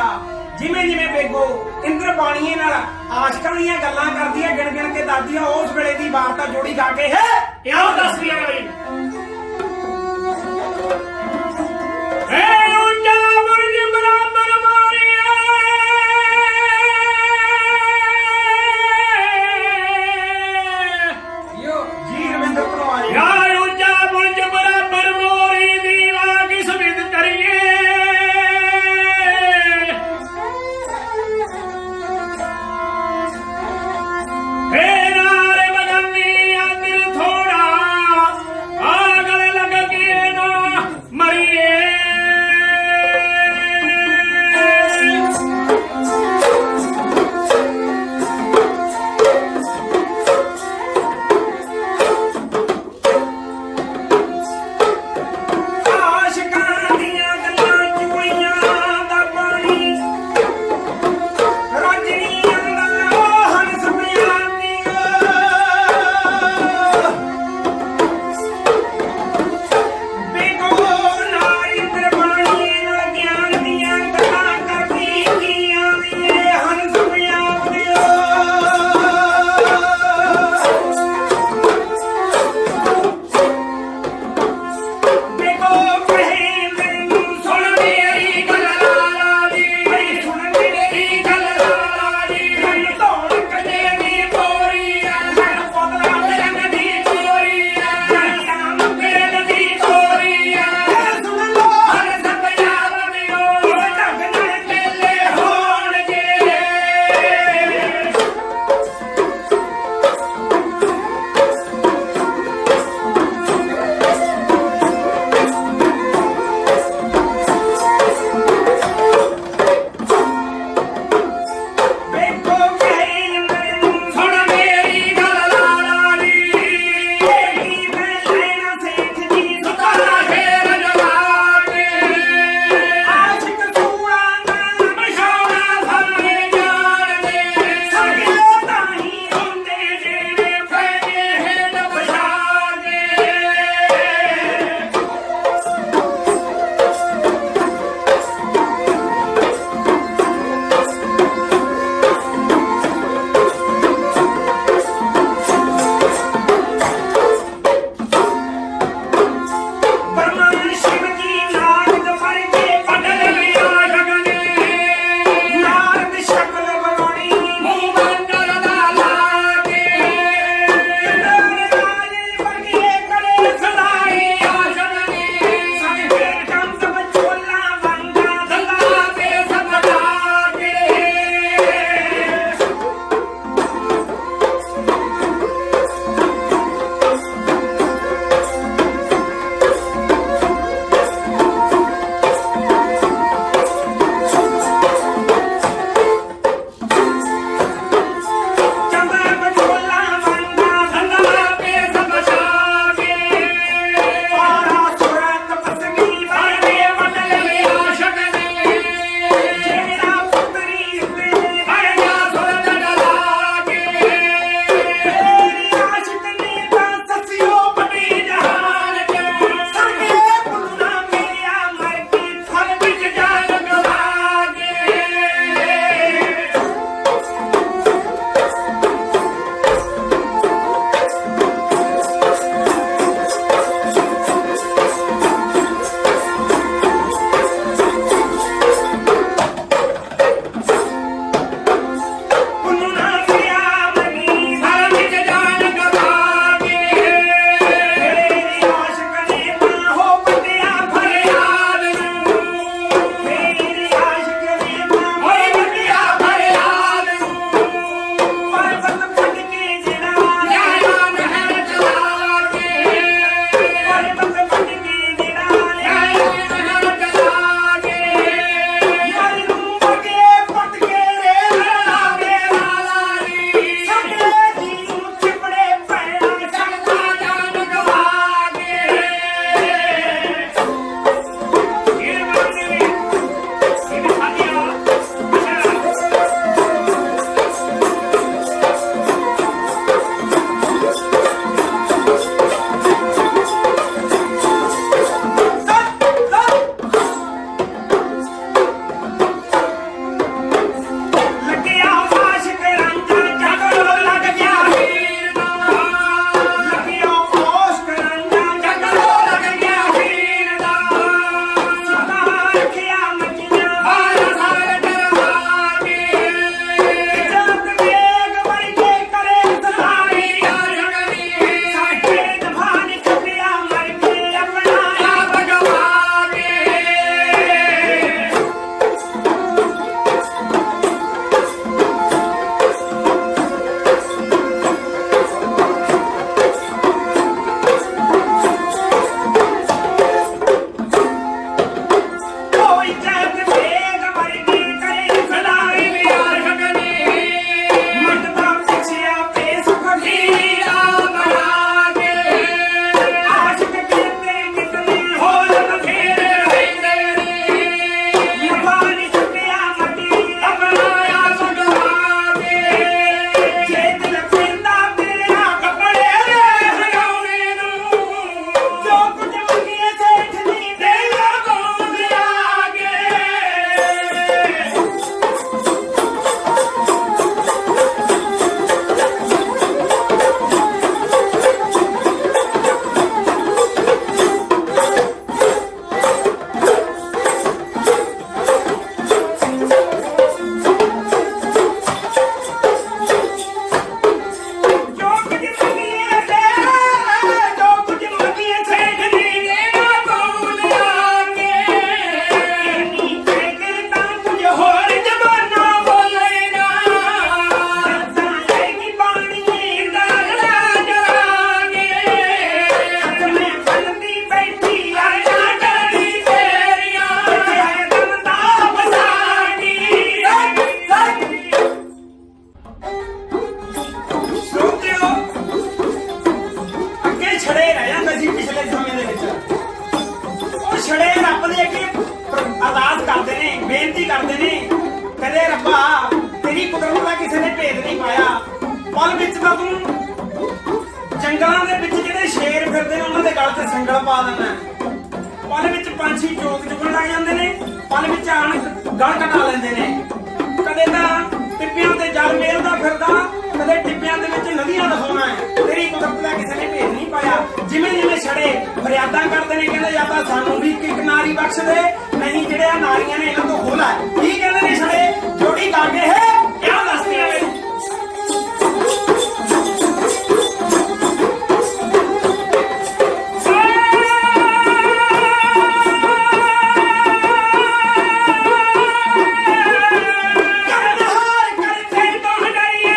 ਜਿਵੇਂ ਜਿਵੇਂ ਬੇਗੋ ਇੰਦਰ ਬਾਣੀਏ ਨਾਲ ਆਸ਼ਕਾਂ ਦੀਆਂ ਗੱਲਾਂ ਕਰਦੀ ਹੈ, ਗਿਣ ਗਿਣ ਕੇ ਦੱਸਦੀ ਆ ਉਸ ਵੇਲੇ ਦੀ ਵਾਰਤਾ ਜੋੜੀ ਗਾ ਕੇ ਹੈ
ਕਿਉਂ ਦੱਸ ਰਹੀ ਹੈ ਬਈ?
ਜੀ ਰਵਿੰਦਰ ਭਲਵਾਨ
ਯਾਰ ਉੱਚਾ ਬੁਰਜ ਬਰਾਬਰ ਮੋਰੀ ਦੀਵਾ ਕਿਸ ਵਿਦ ਕਰੀਏ। ਫੇਰ ਆਰੇ ਬਦਲਨੀ ਆ ਦਿਲ ਥੋੜਾ
ਦੇ ਰੱਬਾ ਤੇਰੀ ਕੁਦਰਤ ਦਾ ਕਿਸੇ ਨੇ ਭੇਦ ਨਹੀਂ ਪਾਇਆ। ਪਲ ਵਿੱਚ ਤਾਂ ਤੂੰ ਜੰਗਲਾਂ ਦੇ ਵਿੱਚ ਜਿਹੜੇ ਸ਼ੇਰ ਫਿਰਦੇ ਨੇ ਉਹਨਾਂ ਦੇ ਗਲ ਤੇ ਸੰਗਲ ਪਾ ਦਿੰਦਾ। ਪਲ ਵਿੱਚ ਪੰਛੀ ਚੋਗ ਚੁਗਣ ਲੱਗ ਜਾਂਦੇ ਨੇ, ਪਲ ਵਿੱਚ ਆਣ ਗਲ ਕਟਾ ਲੈਂਦੇ ਨੇ। ਕਦੇ ਤਾਂ ਟਿੱਬਿਆਂ ਤੇ ਜਲ ਮੇਲਦਾ ਫਿਰਦਾ, ਕਦੇ ਟਿੱਬਿਆਂ ਦੇ ਵਿੱਚ ਨਦੀਆਂ ਦਿਖਾਉਣਾ ਹੈ। ਤੇਰੀ ਕੁਦਰਤ ਦਾ ਕਿਸੇ ਨੇ ਭੇਦ ਨਹੀਂ ਪਾਇਆ। ਜਿਵੇਂ ਜਿਵੇਂ ਛੜੇ ਮਰਿਆਦਾ ਕਰਦੇ ਨੇ, ਕਹਿੰਦੇ ਜਾਂ ਤਾਂ ਸਾਨੂੰ ਵੀ ਇੱਕ ਨਾਰੀ ਬਖਸ਼ ਦੇ, ਨਹੀਂ ਜਿਹੜੇ ਆ ਨਾਰੀਆਂ ਨੇ ਇਹਨਾਂ ਤੋਂ ਖੋਲਾ। ਕੀ ਕਹਿੰਦੇ ਨੇ ਛੜੇ? ਜੋੜੀ ਕਾਗੇ ਹੈ ਕਿਆ ਦੱਸਦੇ ਆ ਮੈਨੂੰ।
ਕਰਤੇ ਤੋਂ ਹਟਾਈਏ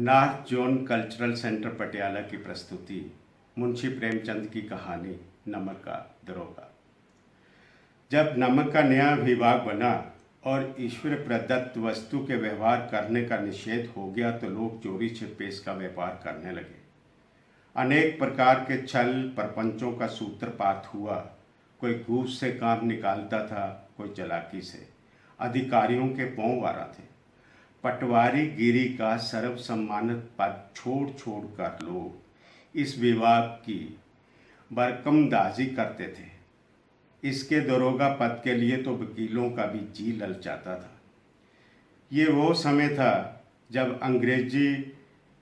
North Zone cultural centre Patiala की प्रस्तुति मुंशी प्रेमचंद की कहानी नमक का दरोगा। जब नमक का नया विभाग बना और ईश्वर प्रदत्त वस्तु के व्यवहार करने का निषेध हो गया तो लोग चोरी छिपे इसका व्यापार करने लगे। अनेक प्रकार के छल प्रपंचों का सूत्रपात हुआ। कोई घूस से काम निकालता था, कोई चालाकी से। अधिकारियों के पौं वारा थे। पटवारी गिरी का सर्व सम्मानित पद छोड़ छोड़ कर लोग इस विभाग की बरकमदाजी करते थे। इसके दरोगा पद के लिए तो वकीलों का भी जी ललचाता था। ये वो समय था जब अंग्रेजी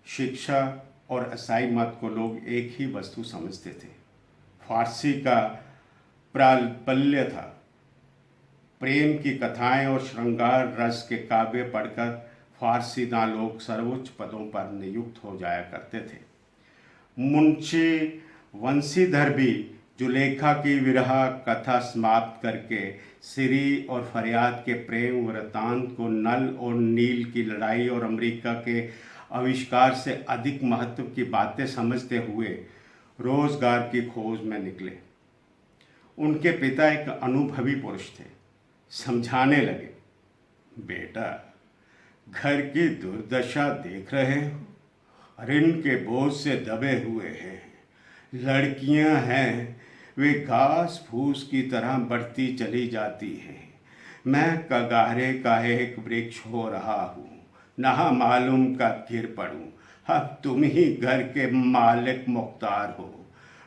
शिक्षा और ईसाई मत को लोग एक ही वस्तु समझते थे। फारसी का प्राबल्य था। प्रेम की कथाएं और श्रृंगार रस के काव्य पढ़कर फारसीदा लोग सर्वोच्च पदों पर नियुक्त हो जाया करते थे। मुंशी वंशीधर भी जुलेखा की विरह कथा समाप्त करके सिरी और फरियाद के प्रेम वृतांत को नल और नील की लड़ाई और अमेरिका के आविष्कार से अधिक महत्व की बातें समझते हुए रोजगार की खोज में निकले। उनके पिता एक अनुभवी पुरुष थे। समझाने लगे, बेटा घर की दुर्दशा देख रहे हो, ऋण के बोझ से दबे हुए हैं। लड़कियां हैं, वे घास फूस की तरह बढ़ती चली जाती हैं। मैं कगारे का एक वृक्ष हो रहा हूँ, ना मालूम कब गिर पड़ूं। अब तुम ही घर के मालिक मुख्तार हो।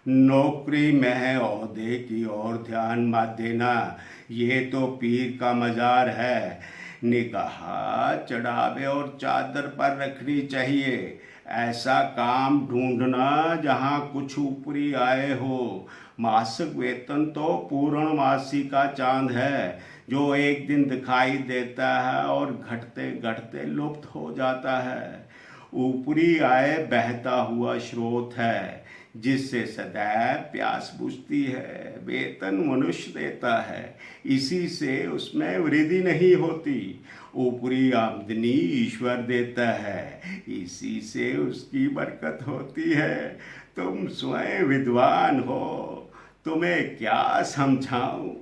नौकरी में ओहदे की ओर ध्यान मत देना, ये तो पीर का मज़ार है। निगाह चढ़ावे और चादर पर रखनी चाहिए। ऐसा काम ढूंढना जहाँ कुछ ऊपरी आए हो। मासिक वेतन तो पूर्णमासी का चांद है, जो एक दिन दिखाई देता है और घटते घटते लुप्त हो जाता है। ऊपरी आय बहता हुआ स्रोत है, जिससे सदैव प्यास बुझती है। वेतन मनुष्य देता है, इसी से उसमें वृद्धि नहीं होती। ऊपरी आमदनी ईश्वर देता है, इसी से उसकी बरकत होती है। तुम स्वयं विद्वान हो, तुम्हें क्या समझाऊं।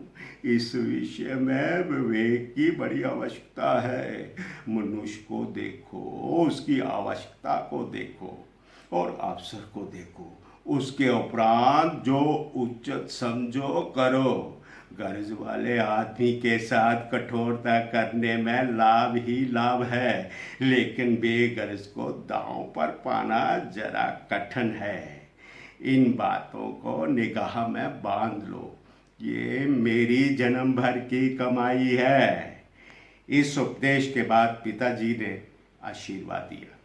इस विषय में विवेक की बड़ी आवश्यकता है। मनुष्य को देखो, उसकी आवश्यकता को देखो और अवसर को देखो। उसके उपरांत जो उचित समझो करो। गर्ज वाले आदमी के साथ कठोरता करने में लाभ ही लाभ है, लेकिन बेगर्ज को दांव पर पाना जरा कठिन है। इन बातों को निगाह में बांध लो। ये मेरी जन्म भर की कमाई है। इस उपदेश के बाद पिताजी ने आशीर्वाद दिया।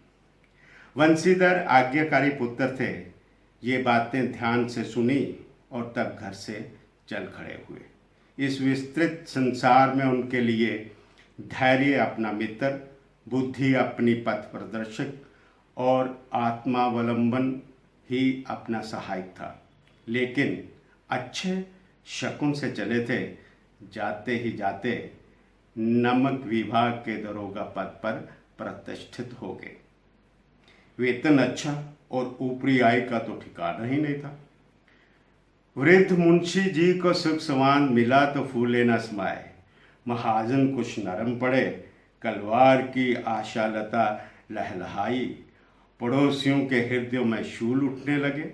वंशीधर आज्ञाकारी पुत्र थे। ये बातें ध्यान से सुनी और तब घर से चल खड़े हुए। इस विस्तृत संसार में उनके लिए धैर्य अपना मित्र, बुद्धि अपनी पथ प्रदर्शक और आत्मावलंबन ही अपना सहायक था। लेकिन अच्छे शकुन से चले थे। जाते ही जाते नमक विभाग के दरोगा पद पर प्रतिष्ठित हो गए। वेतन अच्छा और ऊपरी आय का तो ठिकाना ही नहीं था। वृद्ध मुंशी जी को सुख समान मिला तो फूले न समाये। महाजन कुछ नरम पड़े। कलवार की आशालता लहलहाई। पड़ोसियों के हृदयों में शूल उठने लगे।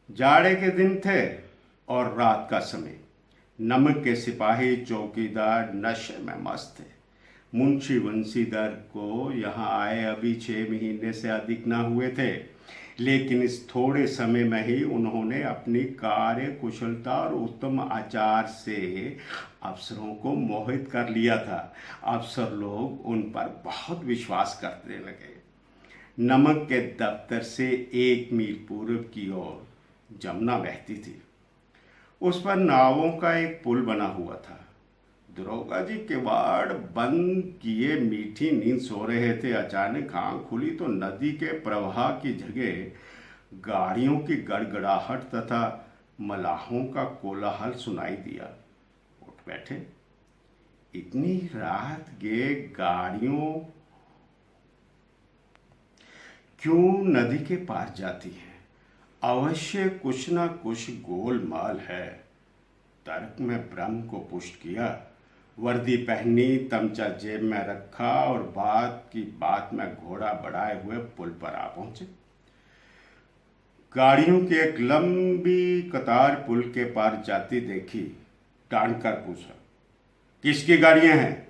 जाड़े के दिन थे और रात का समय। नमक के सिपाही चौकीदार नशे में मस्त थे। मुंशी वंशीधर को यहाँ आए अभी 6 महीने से अधिक न हुए थे, लेकिन इस थोड़े समय में ही उन्होंने अपनी कार्य कुशलता और उत्तम आचार से अफसरों को मोहित कर लिया था। अफसर लोग उन पर बहुत विश्वास करने लगे। नमक के दफ्तर से 1 मील पूर्व की ओर जमुना बहती थी। उस पर नावों का एक पुल बना हुआ था। दरोगा जी किवाड़ बंद किए मीठी नींद सो रहे थे। अचानक आंख खुली तो नदी के प्रवाह की जगह गाड़ियों की गड़गड़ाहट तथा मलाहों का कोलाहल सुनाई दिया। उठ बैठे। इतनी रात गे गाड़ियों क्यों नदी के पार जाती हैं? अवश्य कुछ न कुछ गोलमाल है। तर्क में ब्रह्म को पुष्ट किया, वर्दी पहनी, तमचा जेब में रखा और बात की बात में घोड़ा बढ़ाए हुए पुल पर आ पहुंचे। गाड़ियों की एक लंबी कतार पुल के पार जाती देखी, टांग कर पूछा, किसकी गाड़ियां हैं?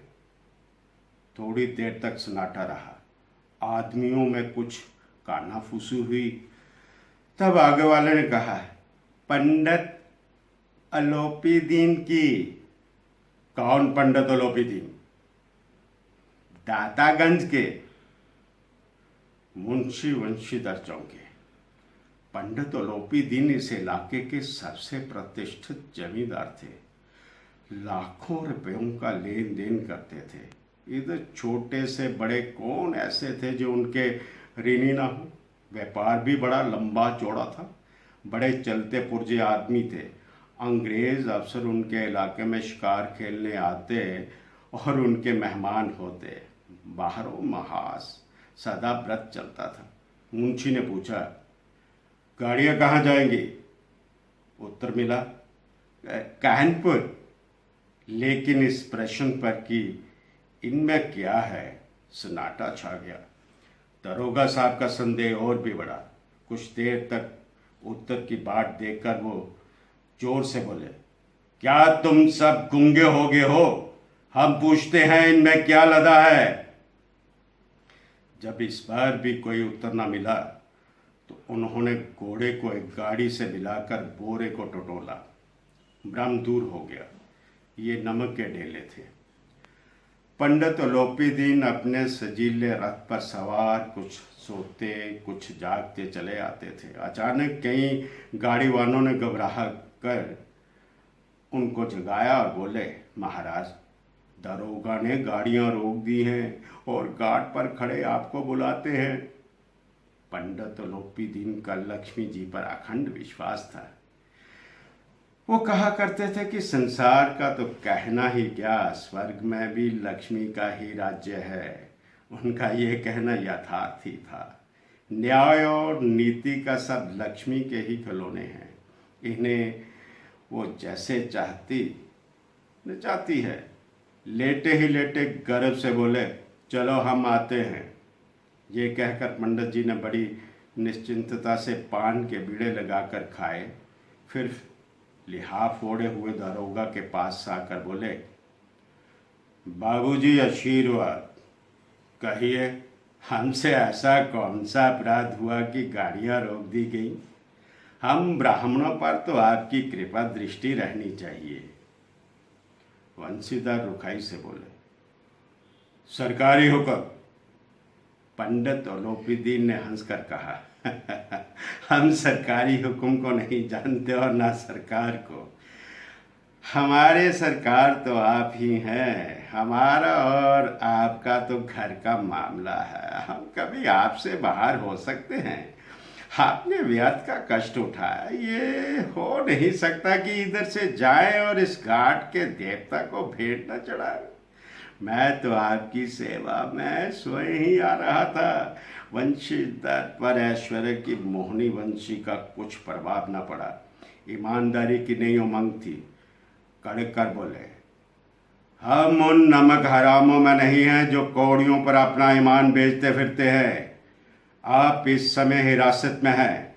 थोड़ी देर तक सन्नाटा रहा। आदमियों में कुछ कानाफूसी हुई। तब आगे वाले ने कहा, पंडित अलोपी दीन की। कौन पंडित अलोपी दीन? दातागंज के। मुंशी वंशीधर चौंके। पंडित अलोपी दीन इस इलाके के सबसे प्रतिष्ठित जमींदार थे। लाखों रुपयों का लेन देन करते थे। इधर छोटे से बड़े कौन ऐसे थे जो उनके ऋणी ना हो। व्यापार भी बड़ा लंबा चौड़ा था। बड़े चलते पुर्जे आदमी थे। अंग्रेज अफसर उनके इलाके में शिकार खेलने आते और उनके मेहमान होते। बाहरों महास सदा व्रत चलता था। मुंशी ने पूछा, गाड़ियां कहाँ जाएंगी? उत्तर मिला, कानपुर। लेकिन इस प्रश्न पर कि इनमें क्या है, सन्नाटा छा गया। दरोगा साहब का संदेह और भी बढ़ा। कुछ देर तक उत्तर की बाट देखकर वो जोर से बोले, क्या तुम सब गूंगे हो गए हो? हम पूछते हैं इनमें क्या लदा है? जब इस बार भी कोई उत्तर न मिला तो उन्होंने घोड़े को एक गाड़ी से मिलाकर बोरे को टटोला। भ्रम दूर हो गया। ये नमक के ढेले थे। पंडित अलोपी दीन अपने सजीले रथ पर सवार कुछ सोते कुछ जागते चले आते थे। अचानक कई गाड़ी वालों ने घबरा कर उनको जगाया और बोले, महाराज, दरोगा ने गाड़ियां रोक दी हैं और घाट पर खड़े आपको बुलाते हैं। पंडित अलोपी दीन का लक्ष्मी जी पर अखंड विश्वास था। वो कहा करते थे कि संसार का तो कहना ही क्या, स्वर्ग में भी लक्ष्मी का ही राज्य है। उनका ये कहना यथार्थ ही था। न्याय और नीति का सब लक्ष्मी के ही खिलौने हैं। इन्हें वो जैसे चाहती नचाती है। लेटे ही लेटे गर्व से बोले, चलो हम आते हैं। ये कहकर पंडित जी ने बड़ी निश्चिंतता से पान के बीड़े लगाकर खाए। फिर लिहाफ ओढ़े हुए दरोगा के पास आकर बोले, बाबूजी आशीर्वाद। कहिए, हमसे ऐसा कौन सा अपराध हुआ कि गाड़ियां रोक दी गई? हम ब्राह्मणों पर तो आपकी कृपा दृष्टि रहनी चाहिए। वंशीधर रुखाई से बोले, सरकारी हुक्म। पंडित अलोपी दीन ने हंसकर कहा, हम सरकारी हुक्म को नहीं जानते और ना सरकार को। हमारे सरकार तो आप ही हैं। हमारा और आपका तो घर का मामला है। हम कभी आपसे बाहर हो सकते हैं। आपने व्यर्थ का कष्ट उठाया। ये हो नहीं सकता कि इधर से जाए और इस घाट के देवता को भेंट न चढ़ाए। मैं तो आपकी सेवा में स्वयं ही आ रहा था। वंशीधर पर ऐश्वर्य की मोहनी वंशी का कुछ प्रभाव न पड़ा। ईमानदारी की नहीं उमंग थी। कड़क कर बोले, हम उन नमक हरामों में नहीं हैं जो कौड़ियों पर अपना ईमान बेचते फिरते हैं। आप इस समय हिरासत में हैं।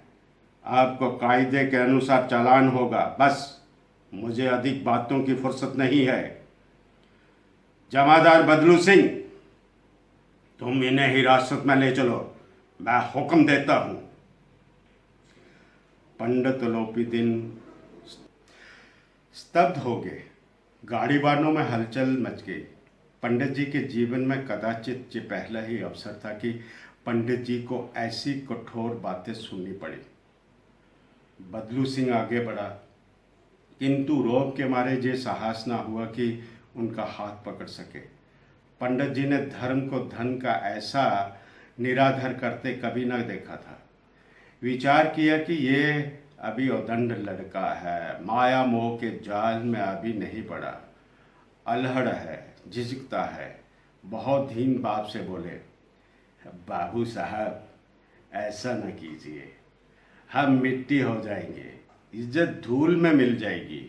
आपको कायदे के अनुसार चालान होगा। बस, मुझे अधिक बातों की फुर्सत नहीं है। जमादार बदलू सिंह, तुम इन्हें हिरासत में ले चलो। मैं हुक्म देता हूं। पंडित अलोपी दीन स्तब्ध हो गए। गाड़ी वालों में हलचल मच गई। पंडित जी के जीवन में कदाचित ये पहला ही अवसर था कि पंडित जी को ऐसी कठोर बातें सुननी पड़ी। बदलू सिंह आगे बढ़ा, किंतु रोब के मारे ये साहस ना हुआ कि उनका हाथ पकड़ सके। पंडित जी ने धर्म को धन का ऐसा निराधर करते कभी न देखा था। विचार किया कि ये अभी उदंड लड़का है, माया मोह के जाल में अभी नहीं पड़ा, अल्हड़ है, झिझकता है। बहुत धीन बाप से बोले, बाबू साहब, ऐसा न कीजिए, हम मिट्टी हो जाएंगे, इज्जत धूल में मिल जाएगी।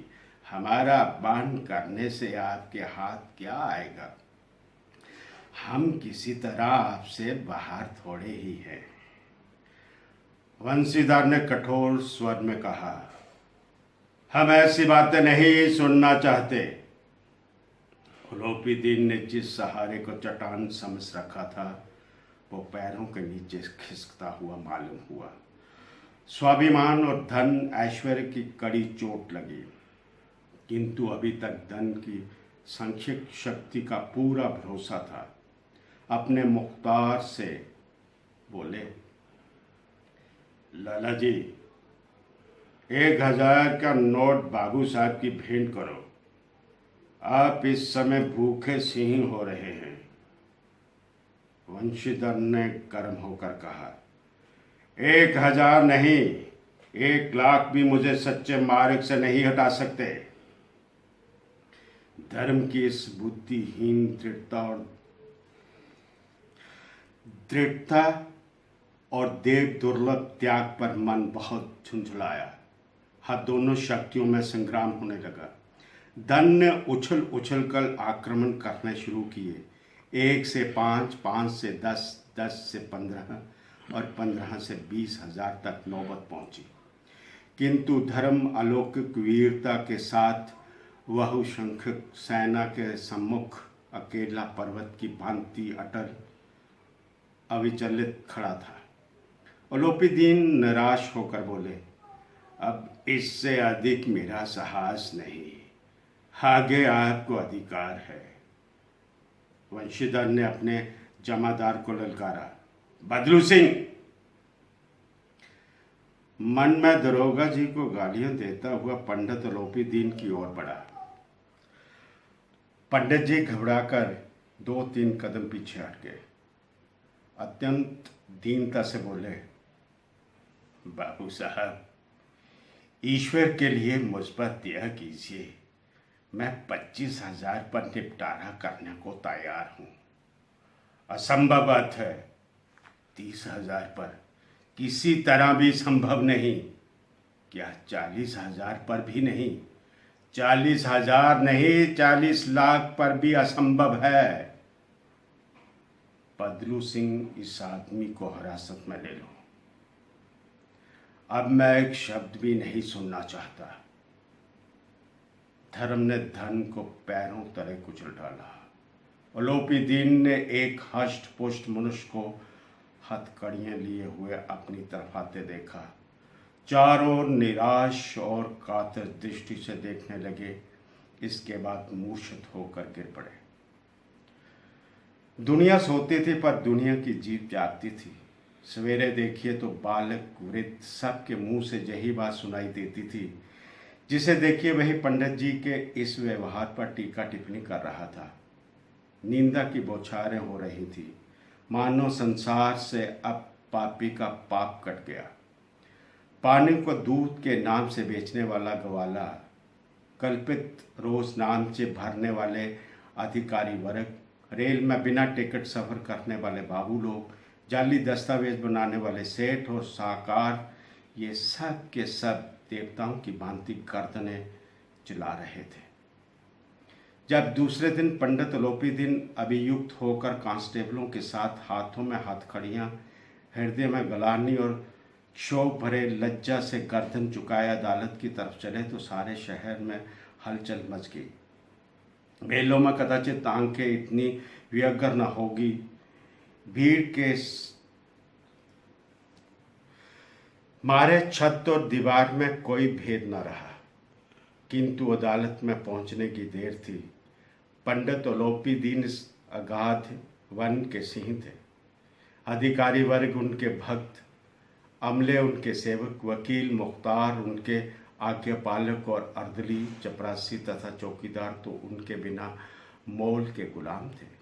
हमारा अपमान करने से आपके हाथ क्या आएगा? हम किसी तरह आपसे बाहर थोड़े ही हैं। वंशीधर ने कठोर स्वर में कहा, हम ऐसी बातें नहीं सुनना चाहते। उलोपीदीन ने जिस सहारे को चट्टान समझ रखा था वो पैरों के नीचे खिसकता हुआ मालूम हुआ। स्वाभिमान और धन ऐश्वर्य की कड़ी चोट लगी, किंतु अभी तक धन की सांख्यिक शक्ति का पूरा भरोसा था। अपने मुख्तार से बोले, लाला जी, 1000 का नोट बाबू साहब की भेंट करो। आप इस समय भूखे सिंह हो रहे हैं। वंशीधर ने गर्म होकर कहा, 1000 नहीं, 1,00,000 भी मुझे सच्चे मार्ग से नहीं हटा सकते। धर्म की इस बुद्धिहीन दृढ़ता और देव दुर्लभ त्याग पर मन बहुत झुंझलाया। हाँ, दोनों शक्तियों में संग्राम होने लगा। धन ने उछल उछल कर आक्रमण करने शुरू किए। 1 से 5, 5 से 10, 10 से 15 और 15 से 20,000 तक नौबत पहुंची, किंतु धर्म अलौकिक वीरता के साथ वह शंख सेना के सम्मुख अकेला पर्वत की भांति अटल अविचलित खड़ा था। उलोपीदीन निराश होकर बोले, अब इससे अधिक मेरा साहस नहीं, आगे आपको अधिकार है। वंशीधर ने अपने जमादार को ललकारा, बदलू सिंह। मन में दरोगा जी को गालियां देता हुआ पंडित उलोपीदीन की ओर बढ़ा। पंडित जी घबराकर 2-3 कदम पीछे हट गए। अत्यंत दीनता से बोले, बाबू साहब, ईश्वर के लिए मुझ पर दया कीजिए। मैं 25,000 पर निपटारा करने को तैयार हूँ। असंभव बात है, 30,000 पर किसी तरह भी संभव नहीं। क्या 40,000 पर भी नहीं? 40,000 नहीं, 40 लाख पर भी असंभव है। बदलू सिंह, इस आदमी को हिरासत में ले लो। अब मैं एक शब्द भी नहीं सुनना चाहता। धर्म ने धन को पैरों तले कुचल डाला। उलोपीदीन ने एक हष्ट पुष्ट मनुष्य को हथकड़ियां लिए हुए अपनी तरफ आते देखा। चारों निराश और कातर दृष्टि से देखने लगे। इसके बाद मूर्छित होकर गिर पड़े। दुनिया सोती थी पर दुनिया की जीत जागती थी। सवेरे देखिए तो बालक वृद्ध सबके मुंह से यही बात सुनाई देती थी। जिसे देखिए वही पंडित जी के इस व्यवहार पर टीका टिप्पणी कर रहा था। निंदा की बौछारें हो रही थी, मानो संसार से अब पापी का पाप कट गया। पानी को दूध के नाम से बेचने वाला ग्वाला, कल्पित रोज नाम से भरने वाले अधिकारी वर्ग, रेल में बिना टिकट सफर करने वाले बाबू लोग, जाली दस्तावेज बनाने वाले सेठ और साहूकार, ये सब के सब देवताओं की भांति गर्दनें चला रहे थे। जब दूसरे दिन पंडित उलोपीदीन अभियुक्त होकर कांस्टेबलों के साथ हाथों में हथकड़ियां, हृदय में गलानी और क्षोभ भरे लज्जा से गर्दन झुकाए अदालत की तरफ चले तो सारे शहर में हलचल मच गई। मेलों में कदाचित आंखें इतनी व्यग्र न होगी। भीड़ के मारे छत और दीवार में कोई भेद न रहा, किंतु अदालत में पहुंचने की देर थी। पंडित उलोपीदीन अगाध वन के सिंह थे। अधिकारी वर्ग उनके भक्त, अमले उनके सेवक, वकील मुख्तार उनके आज्ञापालक और अर्दली चपरासी तथा चौकीदार तो उनके बिना मोल के गुलाम थे।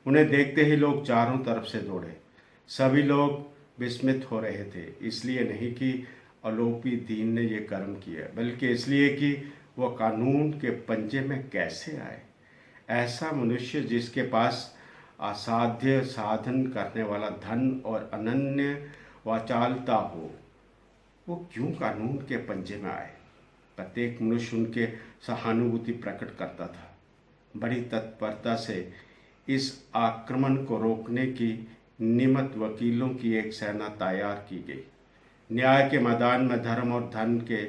उन्हें देखते ही लोग चारों तरफ से दौड़े। सभी लोग विस्मित हो रहे थे, इसलिए नहीं कि उलोपीदीन ने ये कर्म किया, बल्कि इसलिए कि वह कानून के पंजे में कैसे आए। ऐसा मनुष्य जिसके पास असाध्य साधन करने वाला धन और अनन्य वाचालता हो, वो क्यों कानून के पंजे में आए। प्रत्येक मनुष्य उनके सहानुभूति प्रकट करता था। बड़ी तत्परता से इस आक्रमण को रोकने की नियमित वकीलों की एक सेना तैयार की गई। न्याय के मैदान में धर्म और धन के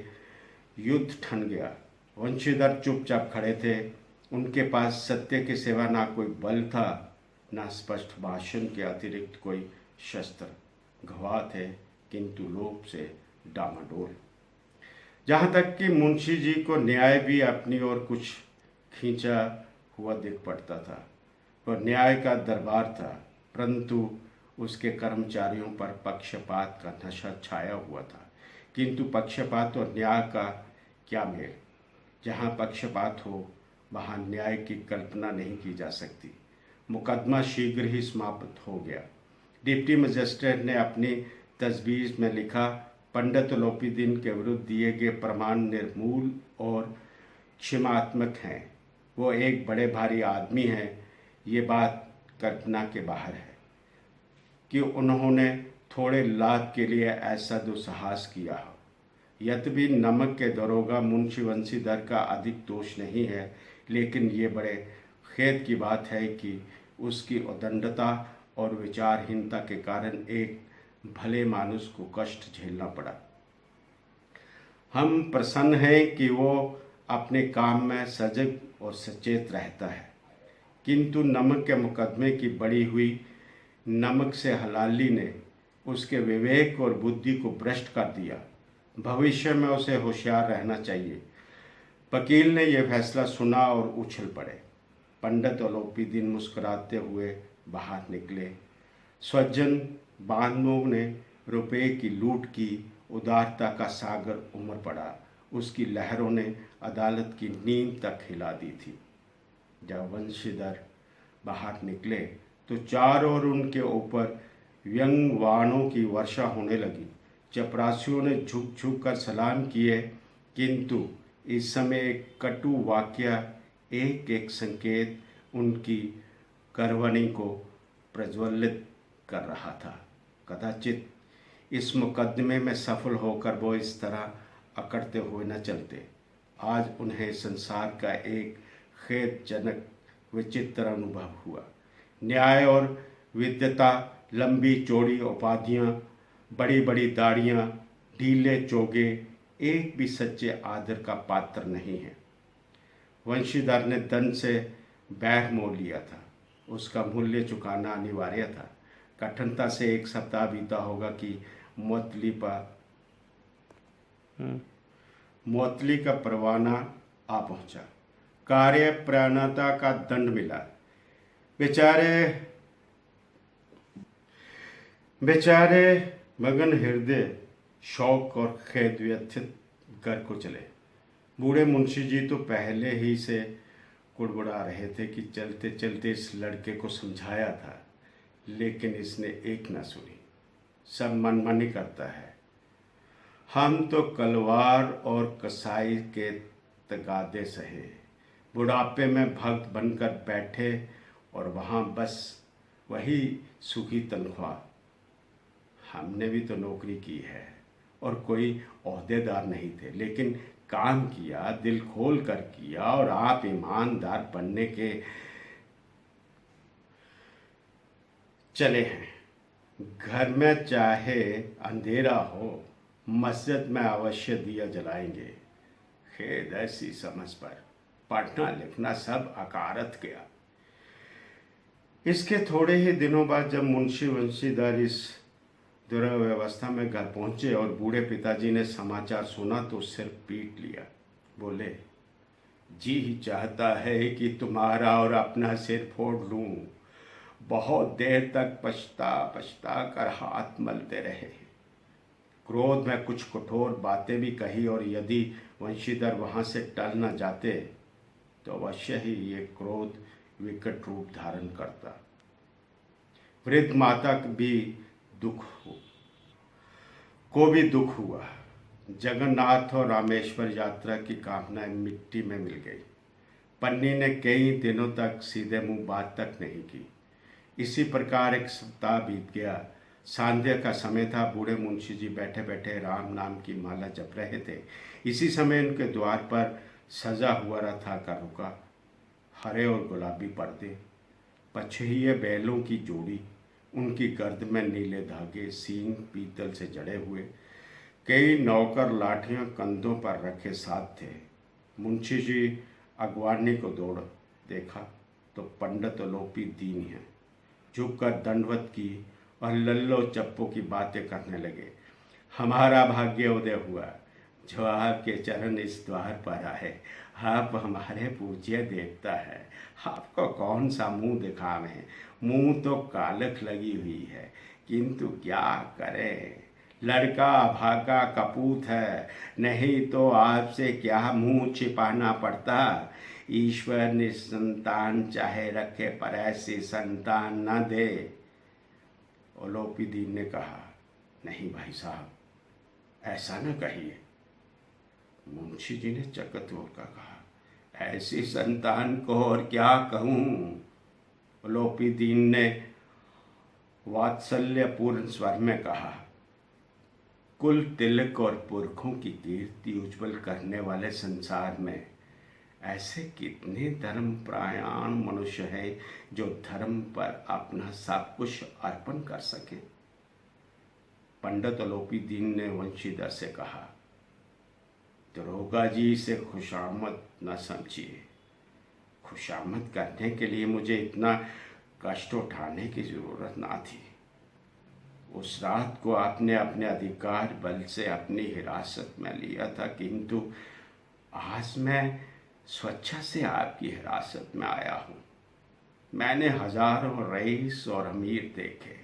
युद्ध ठन गया। वंशीधर चुपचाप खड़े थे। उनके पास सत्य के सिवा ना कोई बल था, ना स्पष्ट भाषण के अतिरिक्त कोई शस्त्र। गवाह थे किंतु लोभ से डामाडोल। जहाँ तक कि मुंशी जी को न्याय भी अपनी ओर कुछ खींचा हुआ दिख पड़ता था। वह न्याय का दरबार था, परंतु उसके कर्मचारियों पर पक्षपात का नशा छाया हुआ था। किंतु पक्षपात और न्याय का क्या मेल। जहाँ पक्षपात हो वहाँ न्याय की कल्पना नहीं की जा सकती। मुकदमा शीघ्र ही समाप्त हो गया। डिप्टी मजिस्ट्रेट ने अपनी तजवीज़ में लिखा, पंडित लोपीदीन के विरुद्ध दिए गए प्रमाण निर्मूल और क्षमात्मक हैं। वो एक बड़े भारी आदमी हैं। ये बात कल्पना के बाहर है कि उन्होंने थोड़े लाभ के लिए ऐसा दुस्साहस किया हो। यद्यपि नमक के दरोगा मुंशी वंशीधर का अधिक दोष नहीं है, लेकिन ये बड़े खेद की बात है कि उसकी उद्दंडता और विचारहीनता के कारण एक भले मानुष को कष्ट झेलना पड़ा। हम प्रसन्न हैं कि वो अपने काम में सजग और सचेत रहता है, किंतु नमक के मुकदमे की बढ़ी हुई नमक से हलाली ने उसके विवेक और बुद्धि को भ्रष्ट कर दिया। भविष्य में उसे होशियार रहना चाहिए। वकील ने यह फैसला सुना और उछल पड़े। पंडित लोपीदीन मुस्कुराते हुए बाहर निकले। स्वजन बांधवों ने रुपये की लूट की। उदारता का सागर उमड़ पड़ा। उसकी लहरों ने अदालत की नींद तक हिला दी थी। जब वंशीधर बाहर निकले तो चारों ओर उनके ऊपर व्यंग वाणों की वर्षा होने लगी। चपरासियों ने झुक झुक कर सलाम किए, किंतु इस समय एक कटु वाक्य, एक एक संकेत उनकी करवनी को प्रज्वलित कर रहा था। कदाचित इस मुकदमे में सफल होकर वो इस तरह अकड़ते हुए न चलते। आज उन्हें संसार का एक खेदजनक विचित्र अनुभव हुआ। न्याय और विद्वता, लंबी चौड़ी उपाधियाँ, बड़ी बड़ी दाढ़ियाँ, ढीले चोगे एक भी सच्चे आदर का पात्र नहीं है। वंशीधर ने दंड से बैर मोल लिया था। उसका मूल्य चुकाना अनिवार्य था। कठिनता से एक सप्ताह बीता होगा कि मुअत्तली का परवाना आ पहुंचा। कार्य प्राणता का दंड मिला। बेचारे मगन हृदय शौक और खेद व्यथित घर को चले। बूढ़े मुंशी जी तो पहले ही से कुड़बुड़ा रहे थे कि चलते चलते इस लड़के को समझाया था, लेकिन इसने एक न सुनी। सब मनमानी करता है। हम तो कलवार और कसाई के तगादे सहे, बुढ़ापे में भक्त बनकर बैठे और वहाँ बस वही सूखी तनख्वाह। हमने भी तो नौकरी की है और कोई ओहदेदार नहीं थे, लेकिन काम किया, दिल खोल कर किया, और आप ईमानदार बनने के चले हैं। घर में चाहे अंधेरा हो, मस्जिद में अवश्य दिया जलाएंगे। खेद ऐसी समझ पर पढ़ना लिखना सब अकारत गया। इसके थोड़े ही दिनों बाद जब मुंशी वंशीधर इस दुर्व्यवस्था में घर पहुंचे और बूढ़े पिताजी ने समाचार सुना तो सिर पीट लिया। बोले, जी चाहता है कि तुम्हारा और अपना सिर फोड़ लूं। बहुत देर तक पछता पछता कर हाथ मलते रहे। क्रोध में कुछ कठोर बातें भी कही, और यदि वंशीधर वहां से टल न जाते तो अवश्य ही ये क्रोध विकट रूप धारण करता। वृद्ध माता भी दुख हुआ। जगन्नाथ और रामेश्वर यात्रा की कामना मिट्टी में मिल गई। पन्नी ने कई दिनों तक सीधे मुंह बात तक नहीं की। इसी प्रकार एक सप्ताह बीत गया। सांध्य का समय था। बूढ़े मुंशी जी बैठे बैठे राम नाम की माला जप रहे थे। इसी समय उनके द्वार पर सजा हुआ रथ आकर रुका। हरे और गुलाबी पर्दे, पछहिए बैलों की जोड़ी, उनकी गर्द में नीले धागे, सींग पीतल से जड़े हुए, कई नौकर लाठियां कंधों पर रखे साथ थे। मुंशी जी अगवानी को दौड़ देखा तो पंडित लोपी दीन है। झुककर दंडवत की और लल्लो चप्पो की बातें करने लगे। हमारा भाग्य उदय हुआ जो आपके चरण इस द्वार पर आए। आप हमारे पूज्य देवता है। आपको कौन सा मुंह दिखावें, मुंह तो कालख लगी हुई है, किंतु क्या करें, लड़का भागा कपूत है, नहीं तो आपसे क्या मुंह छिपाना पड़ता। ईश्वर निसंतान चाहे रखे पर ऐसी संतान न दे। ओलोपी दीन ने कहा, नहीं भाई साहब, ऐसा न कहिए। मुंशी जी ने चकत होकर कहा, ऐसी संतान को और क्या कहूँ। ओलोपी दीन ने वात्सल्यपूर्ण स्वर में कहा, कुल तिलक और पुरखों की कीर्ति उज्जवल करने वाले संसार में ऐसे कितने धर्मपरायण मनुष्य हैं जो धर्म पर अपना सब कुछ अर्पण कर सके। पंडित ओलोपी दीन ने वंशीधर से कहा, दरोगा जी से खुशामद न समझिए। खुशामद करने के लिए मुझे इतना कष्ट उठाने की जरूरत ना थी। उस रात को आपने अपने अधिकार बल से अपनी हिरासत में लिया था, किंतु आज मैं स्वेच्छा से आपकी हिरासत में आया हूँ। मैंने हजारों रईस और अमीर देखे,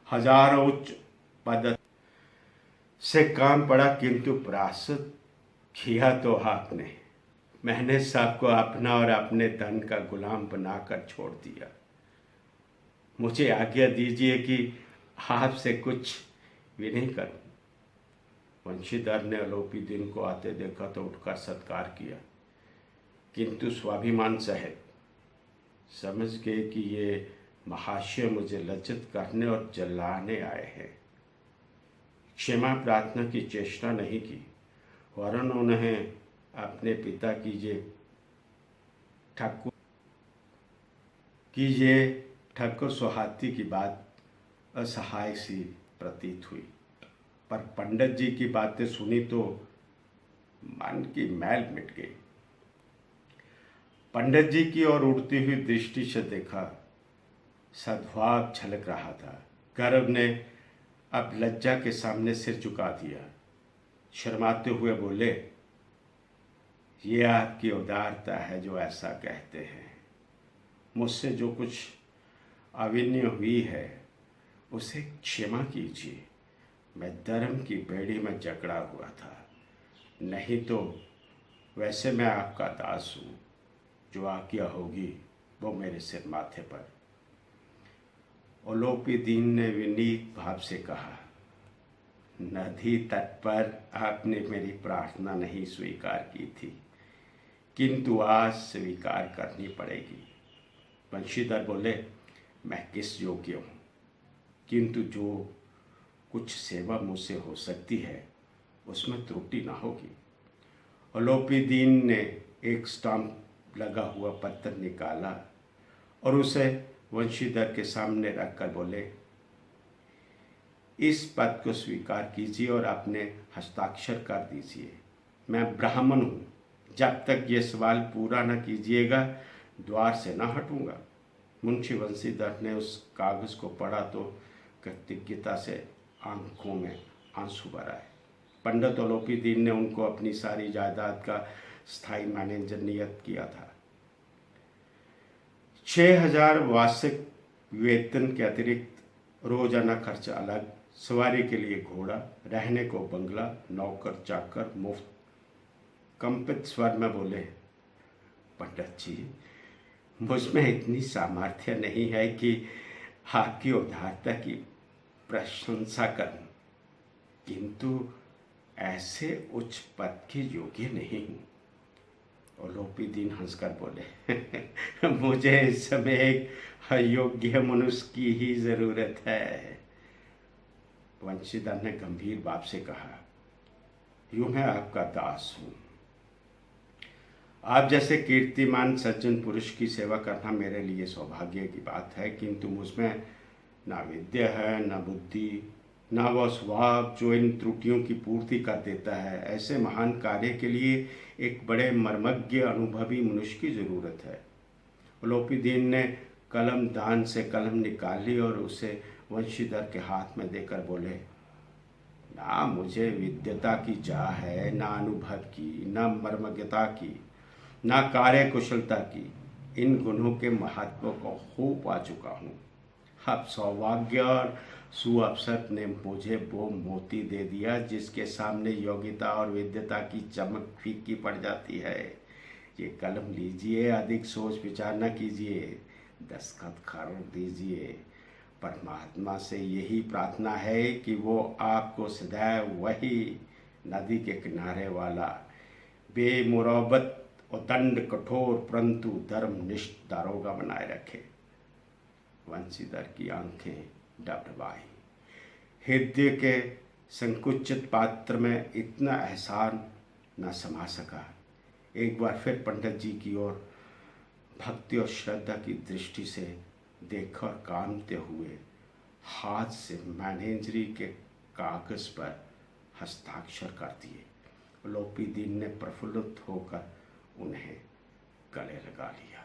हजारों उच्च पद से काम पड़ा, किंतु परास्त किया तो आपने। मैंने सबको अपना और अपने धन का गुलाम बनाकर छोड़ दिया। मुझे आज्ञा दीजिए कि आपसे कुछ भी नहीं करूं। वंशीधर ने ओलोपी दीन को आते देखा तो उठकर सत्कार किया, किंतु स्वाभिमान सहित समझ गए कि ये महाशय मुझे लज्जित करने और जलाने आए हैं। क्षमा प्रार्थना की चेष्टा नहीं की, वरन उन्हें अपने पिता की ये ठाकुर सुहाती की बात असहाय सी प्रतीत हुई। पर पंडित जी की बातें सुनी तो मन की मैल मिट गई। पंडित जी की ओर उड़ती हुई दृष्टि से देखा, सद्भाव छलक रहा था। गर्व ने अब लज्जा के सामने सिर झुका दिया। शर्माते हुए बोले, ये आपकी उदारता है जो ऐसा कहते हैं। मुझसे जो कुछ अविन्य हुई है उसे क्षमा कीजिए। मैं धर्म की बेड़ी में जकड़ा हुआ था, नहीं तो वैसे मैं आपका दास हूँ। जो आज्ञा होगी वो मेरे सिर माथे पर। ओलोपी दीन ने विनीत भाव से कहा, नदी तट पर आपने मेरी प्रार्थना नहीं स्वीकार की थी, किंतु आज स्वीकार करनी पड़ेगी। वंशीधर बोले, मैं किस योग्य हूँ, किंतु जो कुछ सेवा मुझसे हो सकती है उसमें त्रुटि ना होगी। ओलोपी दीन ने एक स्टाम्प लगा हुआ पत्र निकाला और उसे वंशीधर के सामने रखकर बोले, इस पद को स्वीकार कीजिए और अपने हस्ताक्षर कर दीजिए। मैं ब्राह्मण हूँ, जब तक ये सवाल पूरा न कीजिएगा द्वार से न हटूंगा। मुंशी वंशीधर ने उस कागज़ को पढ़ा तो कृतज्ञता से आंखों में आंसू भर आए। पंडित ओलोपी दीन ने उनको अपनी सारी जायदाद का स्थायी मैनेजर नियत किया था। 6,000 वार्षिक वेतन के अतिरिक्त रोजाना खर्च अलग, सवारी के लिए घोड़ा, रहने को बंगला, नौकर चाकर मुफ्त। कंपित स्वर में बोले, पंडित जी, मुझमें इतनी सामर्थ्य नहीं है कि आपकी उदारता की प्रशंसा करूं, किंतु ऐसे उच्च पद के योग्य नहीं हूं। ओलोपी दीन हंसकर बोले, मुझे इस समय एक अयोग्य मनुष्य की ही जरूरत है। वंशीधर ने गंभीर भाव से कहा, यूं मैं आपका दास हूं। आप जैसे कीर्तिमान सज्जन पुरुष की सेवा करना मेरे लिए सौभाग्य की बात है, किंतु मुझमें ना विद्या है, ना बुद्धि, ना वह स्वभाव जो इन त्रुटियों की पूर्ति कर देता है। ऐसे महान कार्य के लिए एक बड़े मर्मज्ञ अनुभवी मनुष्य की जरूरत है। लोपीदीन ने कलम दान से कलम निकाल ली और उसे वंशीधर के हाथ में देकर बोले, ना मुझे विद्यता की चाह है, ना अनुभव की, ना मर्मज्ञता की, ना कार्य कुशलता की। इन गुणों के महत्व को खूब पा चुका हूँ। अब सौभाग्य और सुअवसर ने मुझे वो मोती दे दिया जिसके सामने योग्यता और विद्यता की चमक फीकी पड़ जाती है। ये कलम लीजिए, अधिक सोच विचार न कीजिए, दस्तखत कर दीजिए। परमात्मा से यही प्रार्थना है कि वो आपको सदैव वही नदी के किनारे वाला बेमुरौबत और दंड कठोर परंतु धर्मनिष्ठ दारोगा बनाए रखे। वंशीधर की आंखें डबडबाई। हृदय के संकुचित पात्र में इतना एहसान न समा सका। एक बार फिर पंडित जी की ओर भक्ति और श्रद्धा की दृष्टि से देखकर कामते हुए हाथ से मैनेजरी के कागज पर हस्ताक्षर कर दिए। लोपीदीन ने प्रफुल्लित होकर उन्हें गले लगा लिया।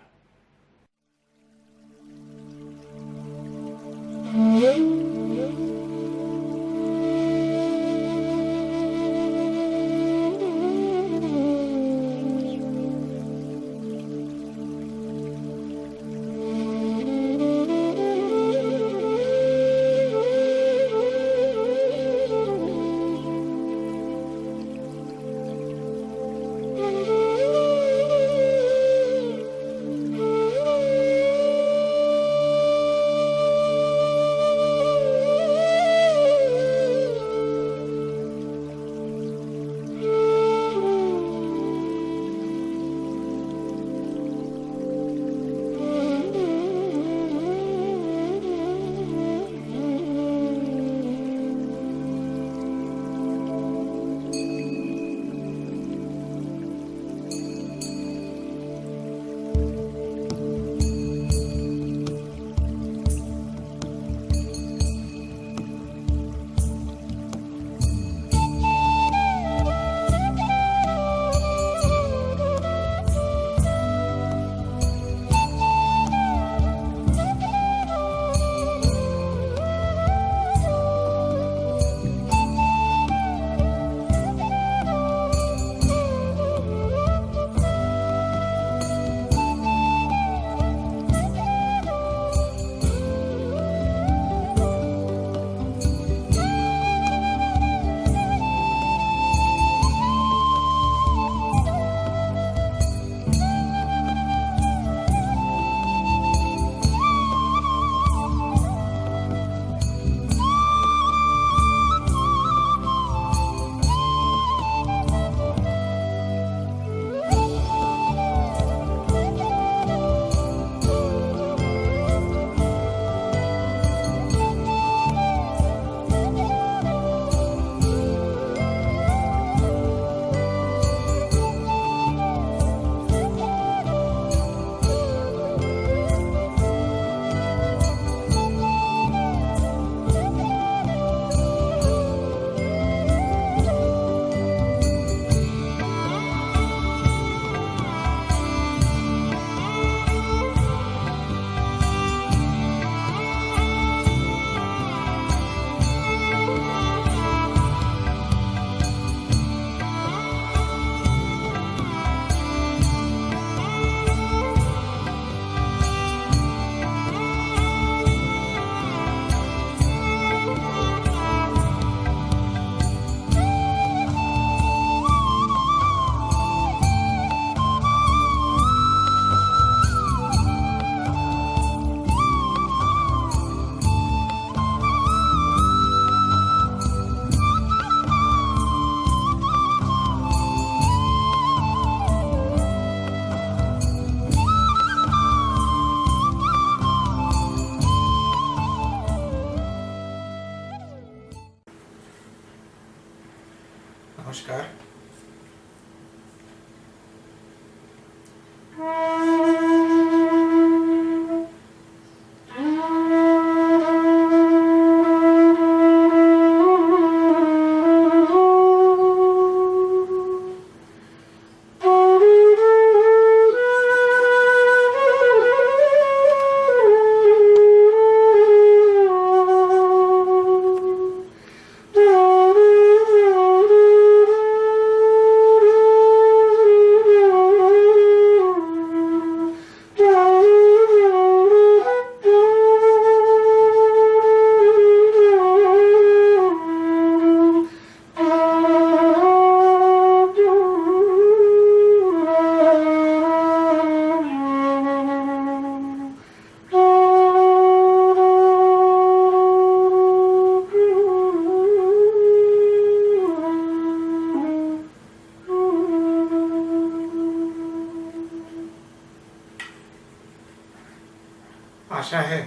आशा है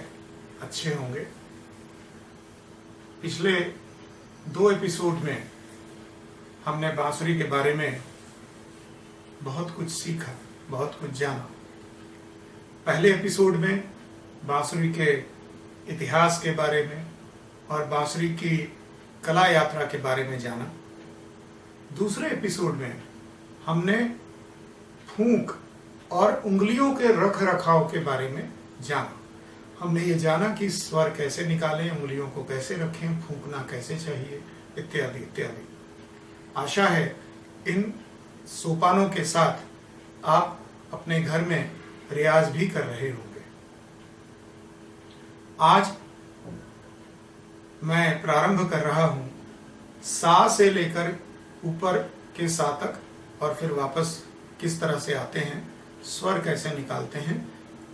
अच्छे होंगे। पिछले 2 एपिसोड में हमने बांसुरी के बारे में बहुत कुछ सीखा, बहुत कुछ जाना। पहले एपिसोड में बांसुरी के इतिहास के बारे में और बांसुरी की कला यात्रा के बारे में जाना। दूसरे एपिसोड में हमने फूंक और उंगलियों के रख रखाव के बारे में जाना। हमने ये जाना कि स्वर कैसे निकालें, उंगलियों को कैसे रखें, फूंकना कैसे चाहिए, इत्यादि इत्यादि। आशा है इन सोपानों के साथ आप अपने घर में रियाज भी कर रहे होंगे। आज मैं प्रारंभ कर रहा हूं सा से लेकर ऊपर के सा तक और फिर वापस किस तरह से आते हैं, स्वर कैसे निकालते हैं,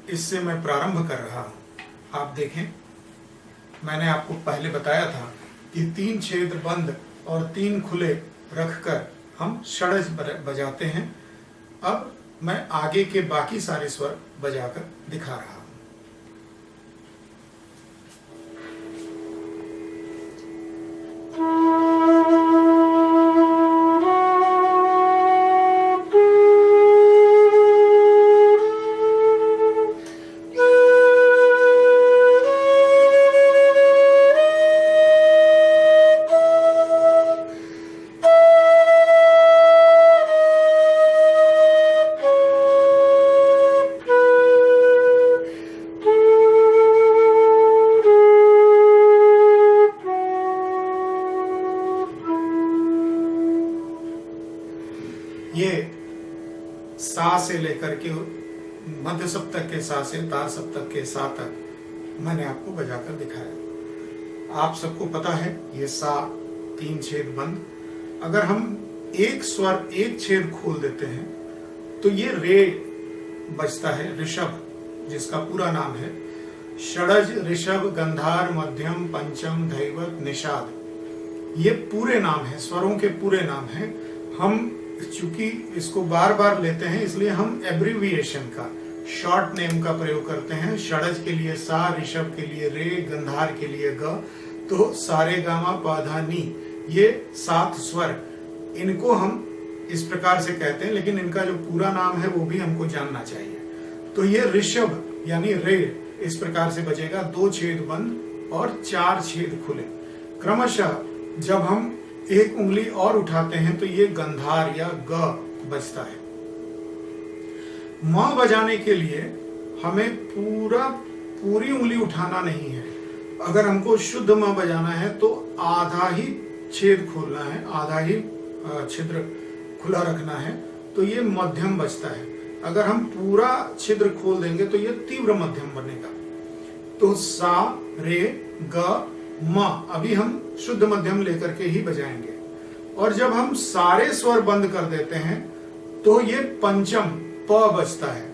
इससे मैं प्रारंभ कर रहा हूं। आप देखें, मैंने आपको पहले बताया था कि 3 छेद बंद और 3 खुले रखकर हम षड्ज बजाते हैं। अब मैं आगे के बाकी सारे स्वर बजाकर दिखा रहा हूं। ये सा से लेकर के मध्य सप्तक के सा से तार सप्तक के सा तक मैंने आपको बजाकर दिखाया। आप सबको पता है ये सा 3 छेद बंद। अगर हम एक स्वर एक छेद खोल देते हैं तो ये रे बजता है, ऋषभ, जिसका पूरा नाम है षडज, ऋषभ, गंधार, मध्यम, पंचम, धैवत, निषाद। ये पूरे नाम है, स्वरों के पूरे नाम है। हम चूंकि इसको बार बार लेते हैं इसलिए हम एब्रिविएशन का, शॉर्ट नेम का प्रयोग करते हैं। षडज के लिए सा, ऋषभ के लिए रे, गंधार के लिए ग। तो सारे गामा पाधा नी, ये 7 स्वर, इनको हम इस प्रकार से कहते हैं, लेकिन इनका जो पूरा नाम है वो भी हमको जानना चाहिए। तो ये ऋषभ यानी रे इस प्रकार से बजेगा, 2 छेद बंद और 4 छेद खुले। क्रमशः जब हम एक उंगली और उठाते हैं तो ये गंधार या ग बजता है। म बजाने के लिए हमें पूरी उंगली उठाना नहीं है। अगर हमको शुद्ध म बजाना है तो आधा ही छेद खोलना है, आधा ही छिद्र खुला रखना है, तो ये मध्यम बजता है। अगर हम पूरा छिद्र खोल देंगे तो ये तीव्र मध्यम बनेगा। तो सा, रे, ग, म अभी हम शुद्ध मध्यम लेकर के ही बजाएंगे। और जब हम सारे स्वर बंद कर देते हैं तो ये पंचम प बजता है।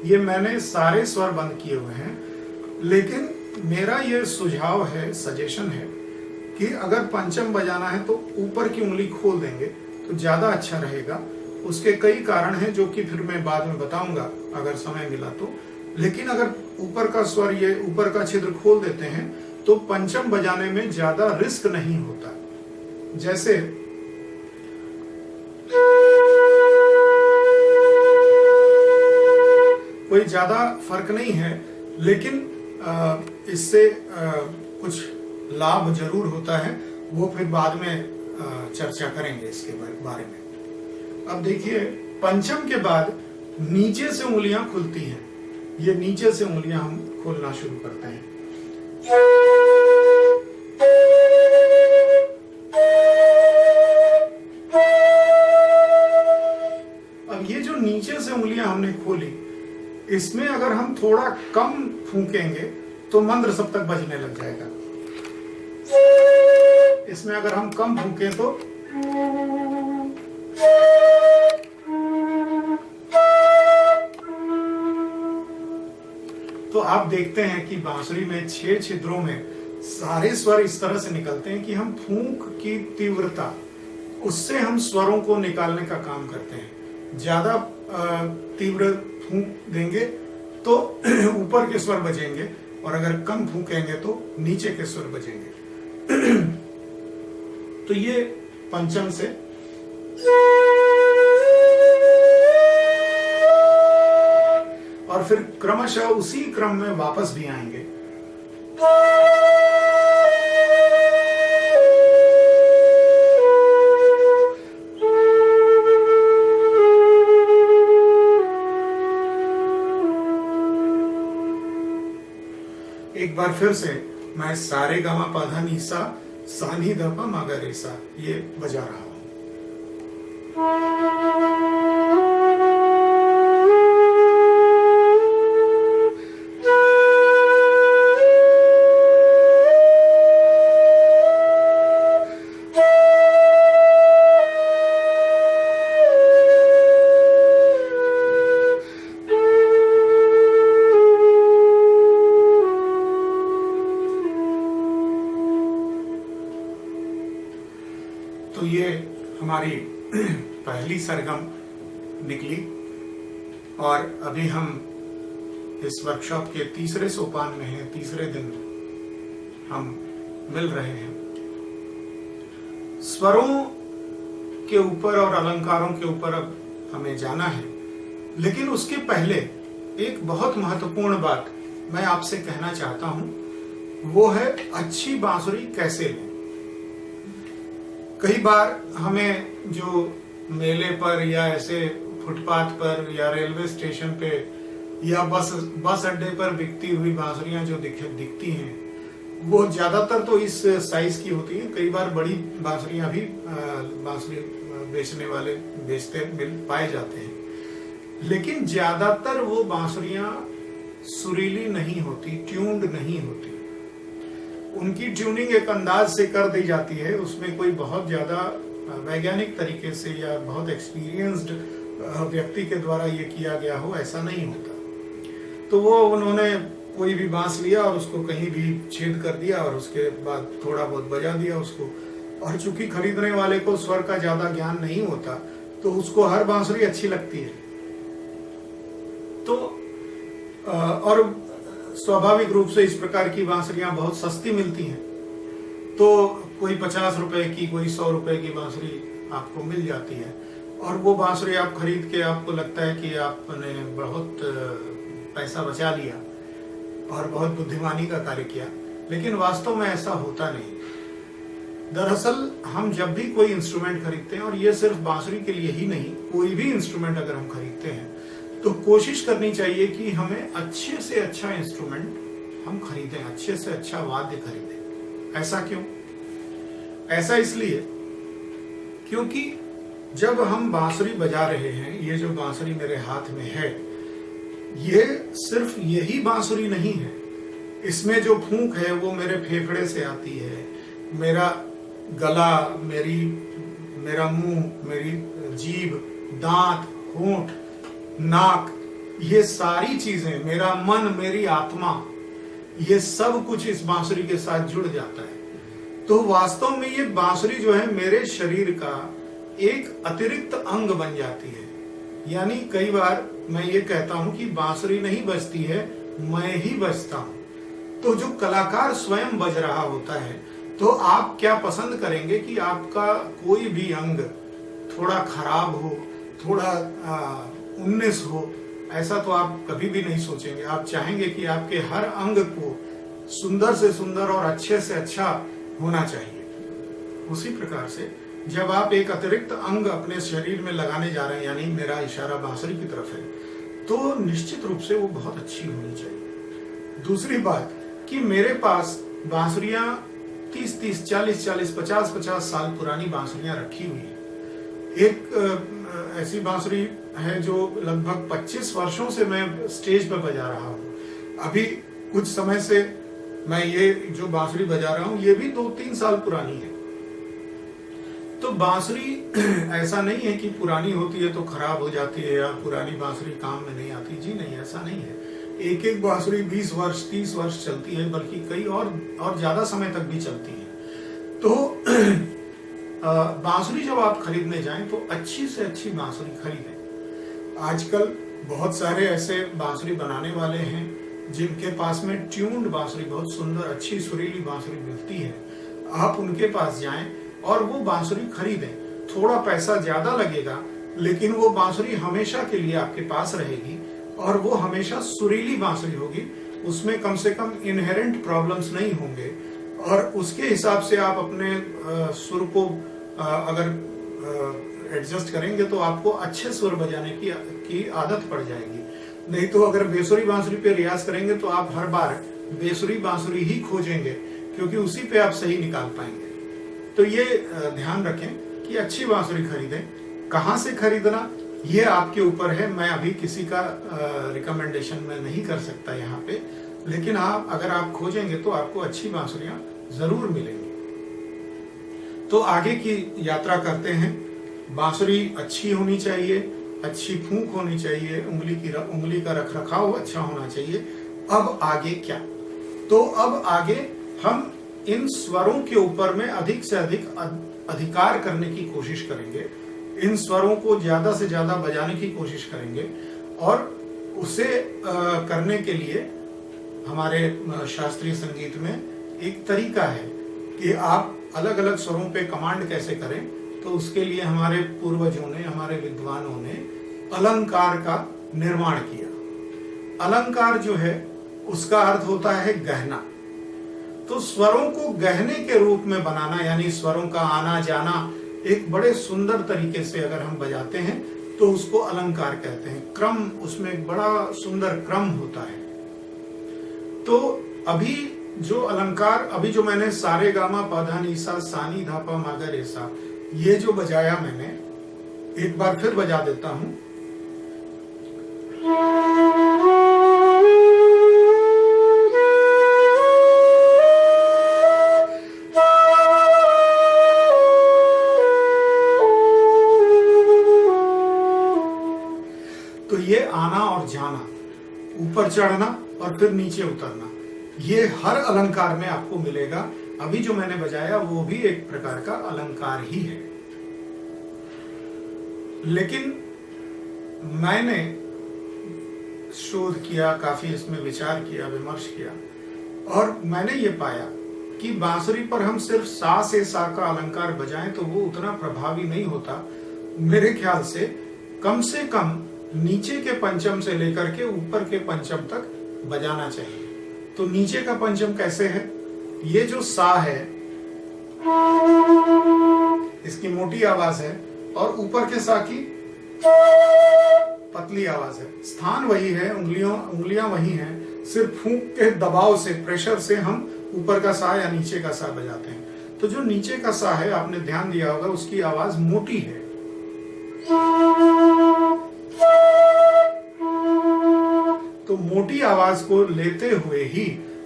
ये मैंने सारे स्वर बंद किए हुए हैं, लेकिन मेरा ये सुझाव है, सजेशन है कि अगर पंचम बजाना है तो ऊपर की उंगली खोल देंगे तो ज्यादा अच्छा रहेगा। उसके कई कारण हैं जो कि फिर मैं बाद में बताऊंगा अगर समय मिला तो। लेकिन अगर ऊपर का स्वर, ये ऊपर का छिद्र खोल देते हैं तो पंचम बजाने में ज्यादा रिस्क नहीं होता। जैसे कोई ज्यादा फर्क नहीं है, लेकिन इससे कुछ लाभ जरूर होता है, वो फिर बाद में चर्चा करेंगे इसके बारे में। अब देखिए, पंचम के बाद नीचे से उंगलियां खुलती हैं। ये नीचे से उंगलियां हम खोलना शुरू करते हैं। अब ये जो नीचे से उंगलियां हमने खोली, इसमें अगर हम थोड़ा कम फूंकेंगे तो मंद्र सप्तक बजने लग जाएगा। इसमें अगर हम कम फूंकें तो आप देखते हैं कि बांसुरी में 6 छिद्रों में सारे स्वर इस तरह से निकलते हैं कि हम फूंक की तीव्रता, उससे हम स्वरों को निकालने का काम करते हैं। ज्यादा तीव्र फूंक देंगे तो ऊपर के स्वर बजेंगे, और अगर कम फूंकेंगे तो नीचे के स्वर बजेंगे। तो ये पंचम से और फिर क्रमशः उसी क्रम में वापस भी आएंगे। एक बार फिर से मैं सारे गामा पाधा नीसा सानी धपा मागा रेसा ये बजा रहा हूं। तो ये हमारी पहली सरगम निकली, और अभी हम इस वर्कशॉप के तीसरे सोपान में हैं, तीसरे दिन हम मिल रहे हैं। स्वरों के ऊपर और अलंकारों के ऊपर अब हमें जाना है, लेकिन उसके पहले एक बहुत महत्वपूर्ण बात मैं आपसे कहना चाहता हूं, वो है अच्छी बांसुरी कैसे लें। कई बार हमें जो मेले पर या ऐसे फुटपाथ पर या रेलवे स्टेशन पे या बस अड्डे पर बिकती हुई बांसुरियां जो दिखती हैं, वो ज्यादातर तो इस साइज की होती हैं। कई बार बड़ी बांसुरियां भी बांसुरी बेचने वाले पाए जाते हैं, लेकिन ज्यादातर वो बांसुरियां सुरीली नहीं होती, ट्यून्ड नहीं होती। उनकी ट्यूनिंग एक अंदाज से कर दी जाती है, उसमें कोई बहुत ज्यादा वैज्ञानिक तरीके से या बहुत एक्सपीरियंस्ड व्यक्ति के द्वारा ये किया गया हो, ऐसा नहीं होता। तो वो उन्होंने कोई भी बांस लिया और उसको कहीं भी छेद कर दिया और उसके बाद थोड़ा बहुत बजा दिया उसको, और चूंकि खरीदने वाले को स्वर का ज्यादा ज्ञान नहीं होता तो उसको हर बांसुरी अच्छी लगती है। तो और स्वाभाविक रूप से इस प्रकार की बांसुरियां बहुत सस्ती मिलती हैं, तो कोई 50 रुपए की, कोई 100 रुपए की बांसुरी आपको मिल जाती है, और वो बांसुरी आप खरीद के आपको लगता है कि आपने बहुत पैसा बचा लिया और बहुत बुद्धिमानी का कार्य किया, लेकिन वास्तव में ऐसा होता नहीं। दरअसल हम जब भी कोई इंस्ट्रूमेंट खरीदते हैं, और ये सिर्फ बांसुरी के लिए ही नहीं, कोई भी इंस्ट्रूमेंट अगर हम खरीदते हैं तो कोशिश करनी चाहिए कि हमें अच्छे से अच्छा इंस्ट्रूमेंट हम खरीदें, अच्छे से अच्छा वाद्य खरीदें। ऐसा क्यों? ऐसा इसलिए क्योंकि जब हम बांसुरी बजा रहे हैं, ये जो बांसुरी मेरे हाथ में है, ये सिर्फ यही बांसुरी नहीं है, इसमें जो फूंक है वो मेरे फेफड़े से आती है। मेरा गला, मेरा मुंह, मेरी जीभ, दांत, होंठ, नाक, ये सारी चीजें, मेरा मन, मेरी आत्मा, ये सब कुछ इस बांसुरी के साथ जुड़ जाता है। तो वास्तव में ये बांसुरी जो है मेरे शरीर का एक अतिरिक्त अंग बन जाती है। यानी कई बार मैं ये कहता हूं कि बांसुरी नहीं बजती है, मैं ही बजता हूं। तो जो कलाकार स्वयं बज रहा होता है, तो आप क्या पसंद करेंगे कि आपका कोई भी अंग थोड़ा खराब हो, थोड़ा 19 हो, ऐसा तो आप कभी भी नहीं सोचेंगे। आप चाहेंगे कि आपके हर अंग को सुंदर से सुंदर और अच्छे से अच्छा होना चाहिए। उसी प्रकार से जब आप एक अतिरिक्त अंग अपने शरीर में लगाने जा रहे हैं, यानी मेरा इशारा बांसुरी की तरफ है, तो निश्चित रूप से वो बहुत अच्छी होनी चाहिए। दूसरी बात कि मेरे पास बांसुरियां 30-30, 40-40, 50-50 साल पुरानी बांसुरियां रखी हुई है। एक ऐसी बांसुरी है जो लगभग 25 वर्षों से मैं स्टेज पर बजा रहा हूँ। अभी कुछ समय से मैं ये जो बांसुरी बजा रहा हूँ, ये भी 2-3 साल पुरानी है। तो बांसुरी ऐसा नहीं है कि पुरानी होती है तो खराब हो जाती है या पुरानी बांसुरी काम में नहीं आती। जी नहीं, ऐसा नहीं है। एक एक बांसुरी 20 वर्ष 30 वर्ष चलती है, बल्कि कई और ज्यादा समय तक भी चलती है। तो बांसुरी जब आप खरीदने जाएं तो अच्छी से अच्छी बांसुरी खरीदें। आजकल बहुत सारे ऐसे बांसुरी बनाने वाले हैं जिनके पास में ट्यून्ड बांसुरी, बहुत सुंदर अच्छी सुरीली बांसुरी मिलती है। आप उनके पास जाएं और वो बांसुरी खरीदें। थोड़ा पैसा ज्यादा लगेगा, लेकिन वो बांसुरी हमेशा के लिए आपके पास रहेगी और वो हमेशा सुरीली बांसुरी होगी। उसमें कम से कम इनहेरेंट प्रॉब्लम्स नहीं होंगे और उसके हिसाब से आप अपने सुर को अगर एडजस्ट करेंगे तो आपको अच्छे सुर बजाने की आदत पड़ जाएगी। नहीं तो अगर बेसुरी बांसुरी पे रियाज करेंगे तो आप हर बार बेसुरी बांसुरी ही खोजेंगे, क्योंकि उसी पे आप सही निकाल पाएंगे। तो ये ध्यान रखें कि अच्छी बांसुरी खरीदें। कहाँ से खरीदना ये आपके ऊपर है, मैं अभी किसी का रिकमेंडेशन में नहीं कर सकता यहाँ पे, लेकिन अगर आप खोजेंगे तो आपको अच्छी बांसुरियां जरूर मिलेंगी। तो आगे की यात्रा करते हैं। बांसुरी अच्छी होनी चाहिए, अच्छी फूंक होनी चाहिए, उंगली का रखरखाव अच्छा होना चाहिए। अब आगे क्या? तो अब आगे हम इन स्वरों के ऊपर में अधिक से अधिक अधिकार करने की कोशिश करेंगे। इन स्वरों को ज्यादा से ज्यादा बजाने की कोशिश करेंगे और उसे करने के लिए हमारे शास्त्रीय संगीत में एक तरीका है कि आप अलग अलग स्वरों पे कमांड कैसे करें। तो उसके लिए हमारे पूर्वजों ने, हमारे विद्वानों ने अलंकार का निर्माण किया। अलंकार जो है उसका अर्थ होता है गहना। तो स्वरों को गहने के रूप में बनाना, यानी स्वरों का आना जाना एक बड़े सुंदर तरीके से अगर हम बजाते हैं तो उसको अलंकार कहते हैं। क्रम, उसमें एक बड़ा सुंदर क्रम होता है। तो अभी जो अलंकार, अभी जो मैंने सारे गामा पाधा नीसा सानी धापा मागा रेसा, ये जो बजाया मैंने, एक बार फिर बजा देता हूं। तो ये आना और जाना, ऊपर चढ़ना और फिर नीचे उतरना, ये हर अलंकार में आपको मिलेगा। अभी जो मैंने बजाया वो भी एक प्रकार का अलंकार ही है। लेकिन मैंने शोध किया, काफी इसमें विचार किया, विमर्श किया और मैंने ये पाया कि बांसुरी पर हम सिर्फ सा से सा का अलंकार बजाएं तो वो उतना प्रभावी नहीं होता। मेरे ख्याल से कम नीचे के पंचम से लेकर के ऊपर के पंचम तक बजाना चाहिए। तो नीचे का पंचम कैसे है? ये जो सा है इसकी मोटी आवाज है और ऊपर के सा की पतली आवाज है। स्थान वही है, उंगलियां वही हैं, सिर्फ फूंक के दबाव से, प्रेशर से हम ऊपर का सा या नीचे का सा बजाते हैं। तो जो नीचे का सा है, आपने ध्यान दिया होगा, उसकी आवाज मोटी है। तो मोटी आवाज को लेते हुए ही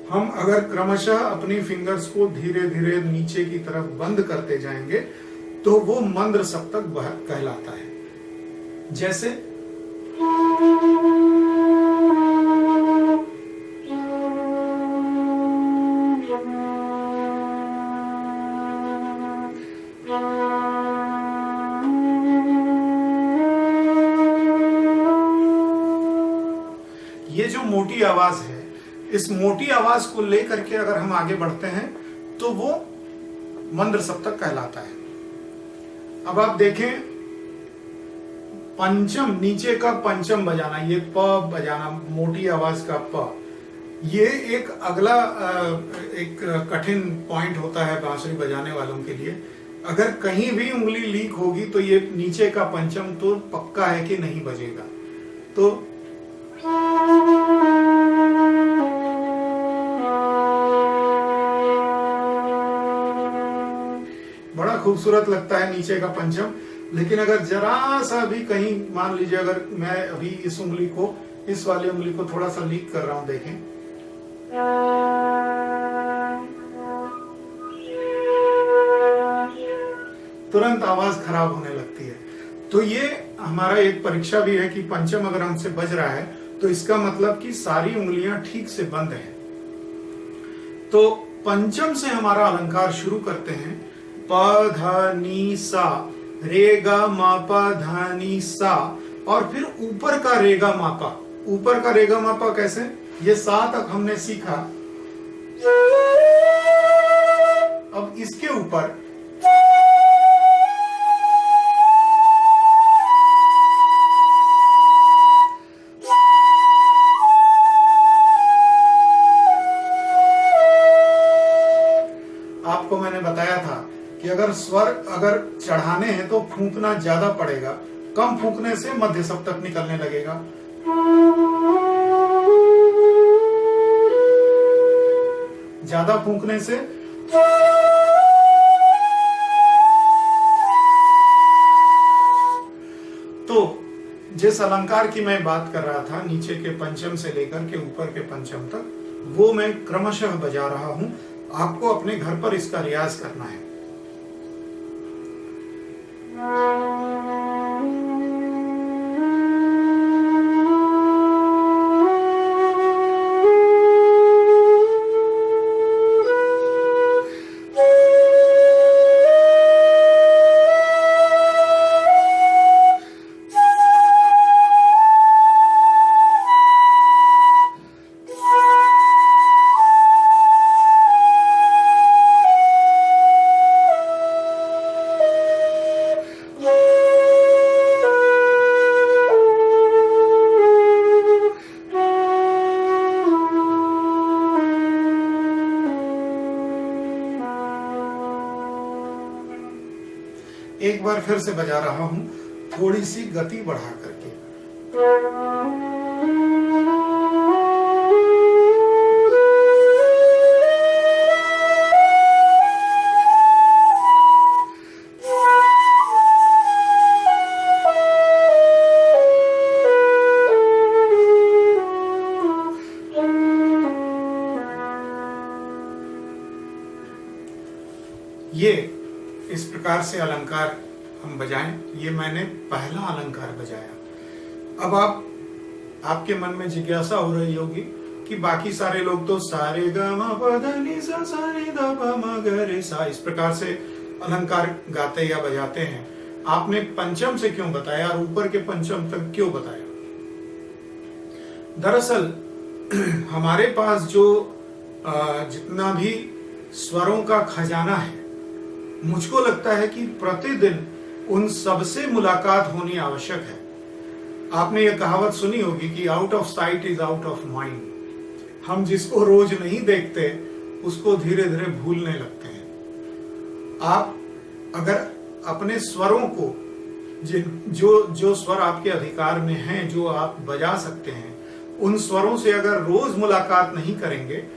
हम अगर क्रमशः अपनी फिंगर्स को धीरे धीरे नीचे की तरफ बंद करते जाएंगे तो वो मंद्र सप्तक कहलाता है। जैसे ये जो मोटी आवाज है, इस मोटी आवाज को लेकर के अगर हम आगे बढ़ते हैं तो वो मंद्र सप्तक कहलाता है। अब आप देखें, पंचम, नीचे का पंचम बजाना, ये प बजाना, मोटी आवाज का प, ये एक अगला एक कठिन पॉइंट होता है बांसुरी बजाने वालों के लिए। अगर कहीं भी उंगली लीक होगी तो ये नीचे का पंचम तो पक्का है कि नहीं बजेगा। तो बड़ा खूबसूरत लगता है नीचे का पंचम, लेकिन अगर जरा सा भी कहीं, मान लीजिए अगर मैं अभी इस उंगली को, इस वाली उंगली को थोड़ा सा लीक कर रहा हूं, देखें, तुरंत आवाज खराब होने लगती है। तो ये हमारा एक परीक्षा भी है कि पंचम अगर हमसे बज रहा है तो इसका मतलब कि सारी उंगलियां ठीक से बंद हैं। तो पंचम से हमारा अलंकार शुरू करते हैं। प ध नी सा, रे गा मा पा धा नी सा, और फिर ऊपर का रेगा मापा। ऊपर का रेगा मापा कैसे? ये सा तक हमने सीखा, अब इसके ऊपर आपको मैंने बताया था कि अगर स्वर अगर चढ़ाने हैं तो फूंकना ज्यादा पड़ेगा, कम फूंकने से मध्य सप्तक निकलने लगेगा। ज्यादा फूंकने से तो जिस अलंकार की मैं बात कर रहा था, नीचे के पंचम से लेकर के ऊपर के पंचम तक, वो मैं क्रमशः बजा रहा हूं। आपको अपने घर पर इसका रियाज करना है। एक बार फिर से बजा रहा हूं, थोड़ी सी गति बढ़ा करके। ये इस प्रकार से अलंकार हम बजाएं। ये मैंने पहला अलंकार बजाया। अब आपके मन में जिज्ञासा हो रही होगी कि बाकी सारे लोग तो सारे ग म प ध नि सा सा रे ध प म ग रे सा इस प्रकार से अलंकार गाते या बजाते हैं। आपने पंचम से क्यों बताया और ऊपर के पंचम तक क्यों बताया? दरअसल हमारे पास जो जितना भी स्वरों का खजाना है, मुझको लगता है कि प्रतिदिन उन सबसे मुलाकात होनी आवश्यक है। आपने ये कहावत सुनी होगी कि out of site is out of mind. हम जिसको रोज नहीं देखते उसको धीरे धीरे भूलने लगते हैं। आप अगर अपने स्वरों को जो स्वर आपके अधिकार में हैं, जो आप बजा सकते हैं, उन स्वरों से अगर रोज मुलाकात नहीं करेंगे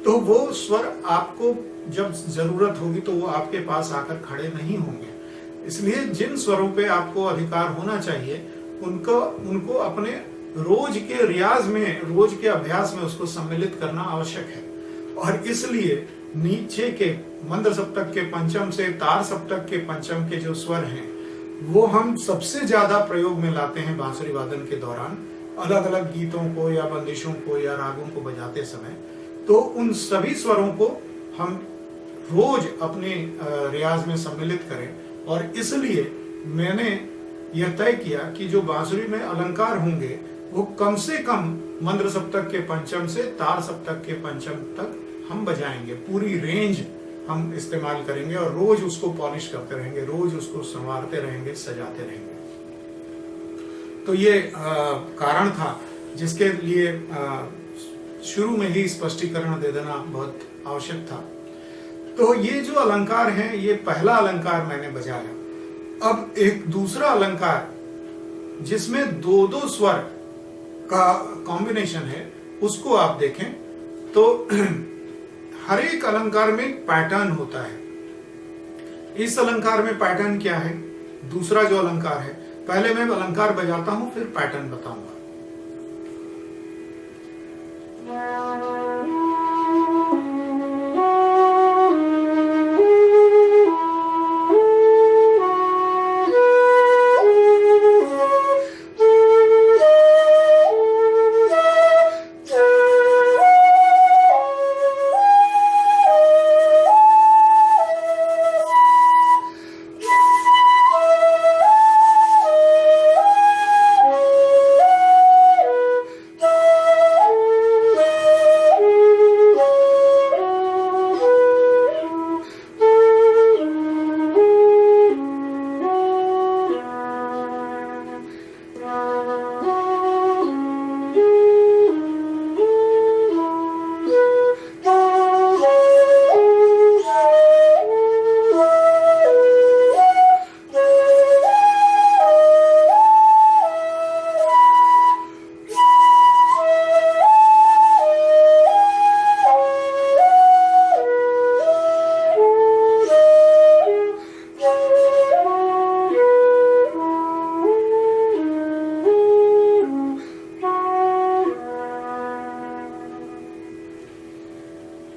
तो वो स्वर आपको जब जरूरत होगी तो वो आपके पास आकर खड़े नहीं होंगे। इसलिए जिन स्वरों पे आपको अधिकार होना चाहिए उनको अपने रोज के रियाज में, रोज के अभ्यास में उसको सम्मिलित करना आवश्यक है। और इसलिए नीचे के मंद्र सप्तक के पंचम से तार सप्तक के पंचम के जो स्वर हैं वो हम सबसे ज्यादा प्रयोग में लाते हैं बांसुरी वादन के दौरान, अलग अलग गीतों को या बंदिशों को या रागों को बजाते समय। तो उन सभी स्वरों को हम रोज अपने रियाज में सम्मिलित करें। और इसलिए मैंने यह तय किया कि जो बांसुरी में अलंकार होंगे वो कम से कम मंद्र सप्तक के पंचम से तार सप्तक के पंचम तक हम बजाएंगे। पूरी रेंज हम इस्तेमाल करेंगे और रोज उसको पॉलिश करते रहेंगे, रोज उसको संवारते रहेंगे, सजाते रहेंगे। तो ये कारण था जिसके लिए शुरू में ही स्पष्टीकरण दे देना बहुत आवश्यक था। तो ये जो अलंकार है, ये पहला अलंकार मैंने बजाया। अब एक दूसरा अलंकार जिसमें दो दो स्वर का कॉम्बिनेशन है, उसको आप देखें तो हर एक अलंकार में एक पैटर्न होता है। इस अलंकार में पैटर्न क्या है, दूसरा जो अलंकार है, पहले मैं अलंकार बजाता हूं फिर पैटर्न बताऊंगा।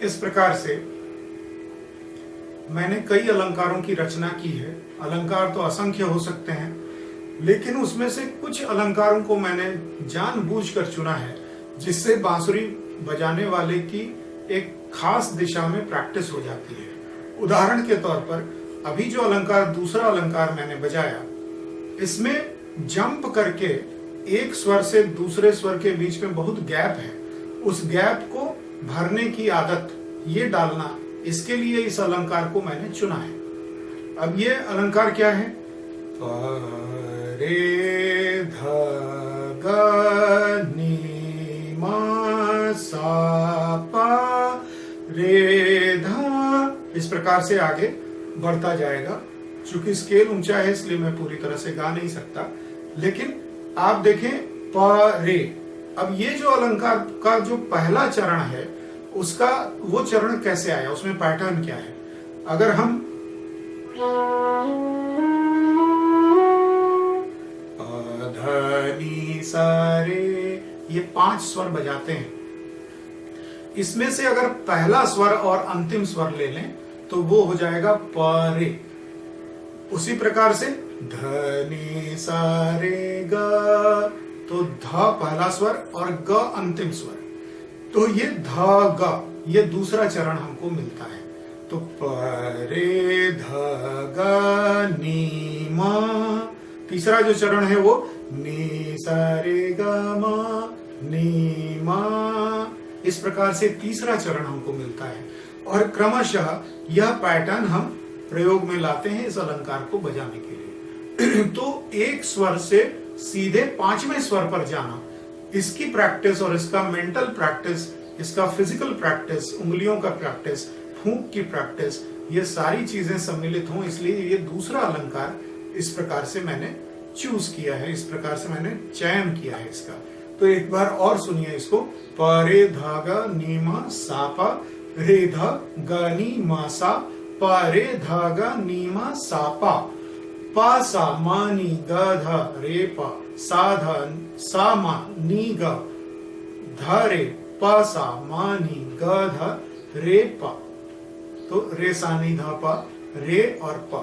इस प्रकार से मैंने कई अलंकारों की रचना की है। अलंकार तो असंख्य हो सकते हैं, लेकिन उसमें से कुछ अलंकारों को मैंने जानबूझकर चुना है जिससे बांसुरी बजाने वाले की एक खास दिशा में प्रैक्टिस हो जाती है। उदाहरण के तौर पर अभी जो अलंकार, दूसरा अलंकार मैंने बजाया, इसमें जंप करके एक स्वर से दूसरे स्वर के बीच में बहुत गैप है। उस गैप को भरने की आदत, ये डालना, इसके लिए इस अलंकार को मैंने चुना है। अब ये अलंकार क्या है? प रे ध ग नी मा सा पा रे धा, इस प्रकार से आगे बढ़ता जाएगा। चूंकि स्केल ऊंचा है इसलिए मैं पूरी तरह से गा नहीं सकता, लेकिन आप देखें प रे। अब ये जो अलंकार का जो पहला चरण है, उसका वो चरण कैसे आया, उसमें पैटर्न क्या है? अगर हम धी सा रे, ये 5 स्वर बजाते हैं, इसमें से अगर पहला स्वर और अंतिम स्वर ले लें तो वो हो जाएगा प रे। उसी प्रकार से ध नी सा रे ग, तो ध पहला स्वर और ग अंतिम स्वर, तो ये ध ग, ये दूसरा चरण हमको मिलता है। तो प रे ध ग नी मा, तीसरा जो चरण है वो नी सा रे ग मा नी मा, इस प्रकार से तीसरा चरण हमको मिलता है। और क्रमशः यह पैटर्न हम प्रयोग में लाते हैं इस अलंकार को बजाने के लिए। तो एक स्वर से सीधे 5वें स्वर पर जाना, इसकी प्रैक्टिस और इसका मेंटल प्रैक्टिस, इसका फिजिकल प्रैक्टिस, उंगलियों का प्रैक्टिस, फूंक की प्रैक्टिस, ये सारी चीजें सम्मिलित हों, इसलिए ये दूसरा अलंकार इस प्रकार से मैंने चूज किया है, इस प्रकार से मैंने चयन किया है इसका। तो एक बार और सुनिए इसको। प रे धा ग नी मा सा पा रे धा ग नी मा सा पा रे धा ग नी मा सा पा सा मा नी ग ध रे पा सा ध सा मा नी ग ध रे पा सा मा नी ग ध रे पा। तो रे सा नी धा पा, रे और पा,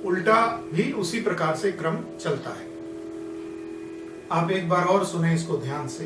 उल्टा भी उसी प्रकार से क्रम चलता है। आप एक बार और सुने इसको ध्यान से।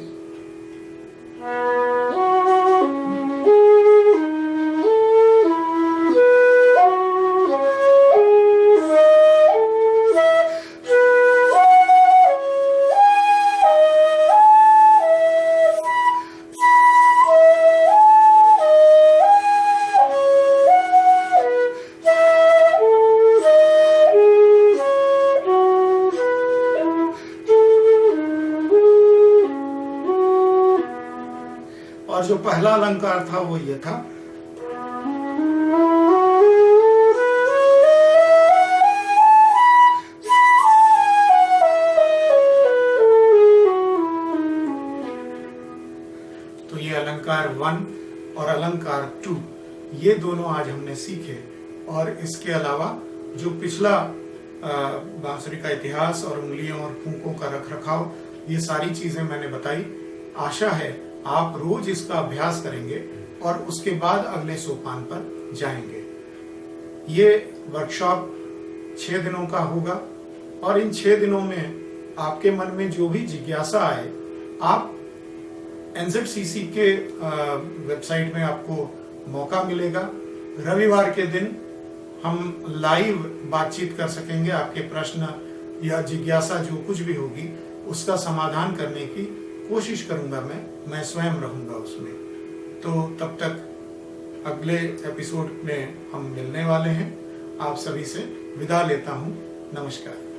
और जो पहला अलंकार था वो ये था, तो ये अलंकार 1 और अलंकार 2 ये दोनों आज हमने सीखे। और इसके अलावा जो पिछला बांसुरी का इतिहास और उंगलियों और फूंकों का रख रखाव, ये सारी चीजें मैंने बताई। आशा है आप रोज इसका अभ्यास करेंगे और उसके बाद अगले सोपान पर जाएंगे। ये वर्कशॉप 6 दिनों का होगा और इन 6 दिनों में आपके मन में जो भी जिज्ञासा आए, आप NZCC के वेबसाइट में आपको मौका मिलेगा। रविवार के दिन हम लाइव बातचीत कर सकेंगे। आपके प्रश्न या जिज्ञासा जो कुछ भी होगी उसका समाधान करने की कोशिश करूंगा। मैं स्वयं रहूंगा उसमें। तो तब तक अगले एपिसोड में हम मिलने वाले हैं। आप सभी से विदा लेता हूं। नमस्कार।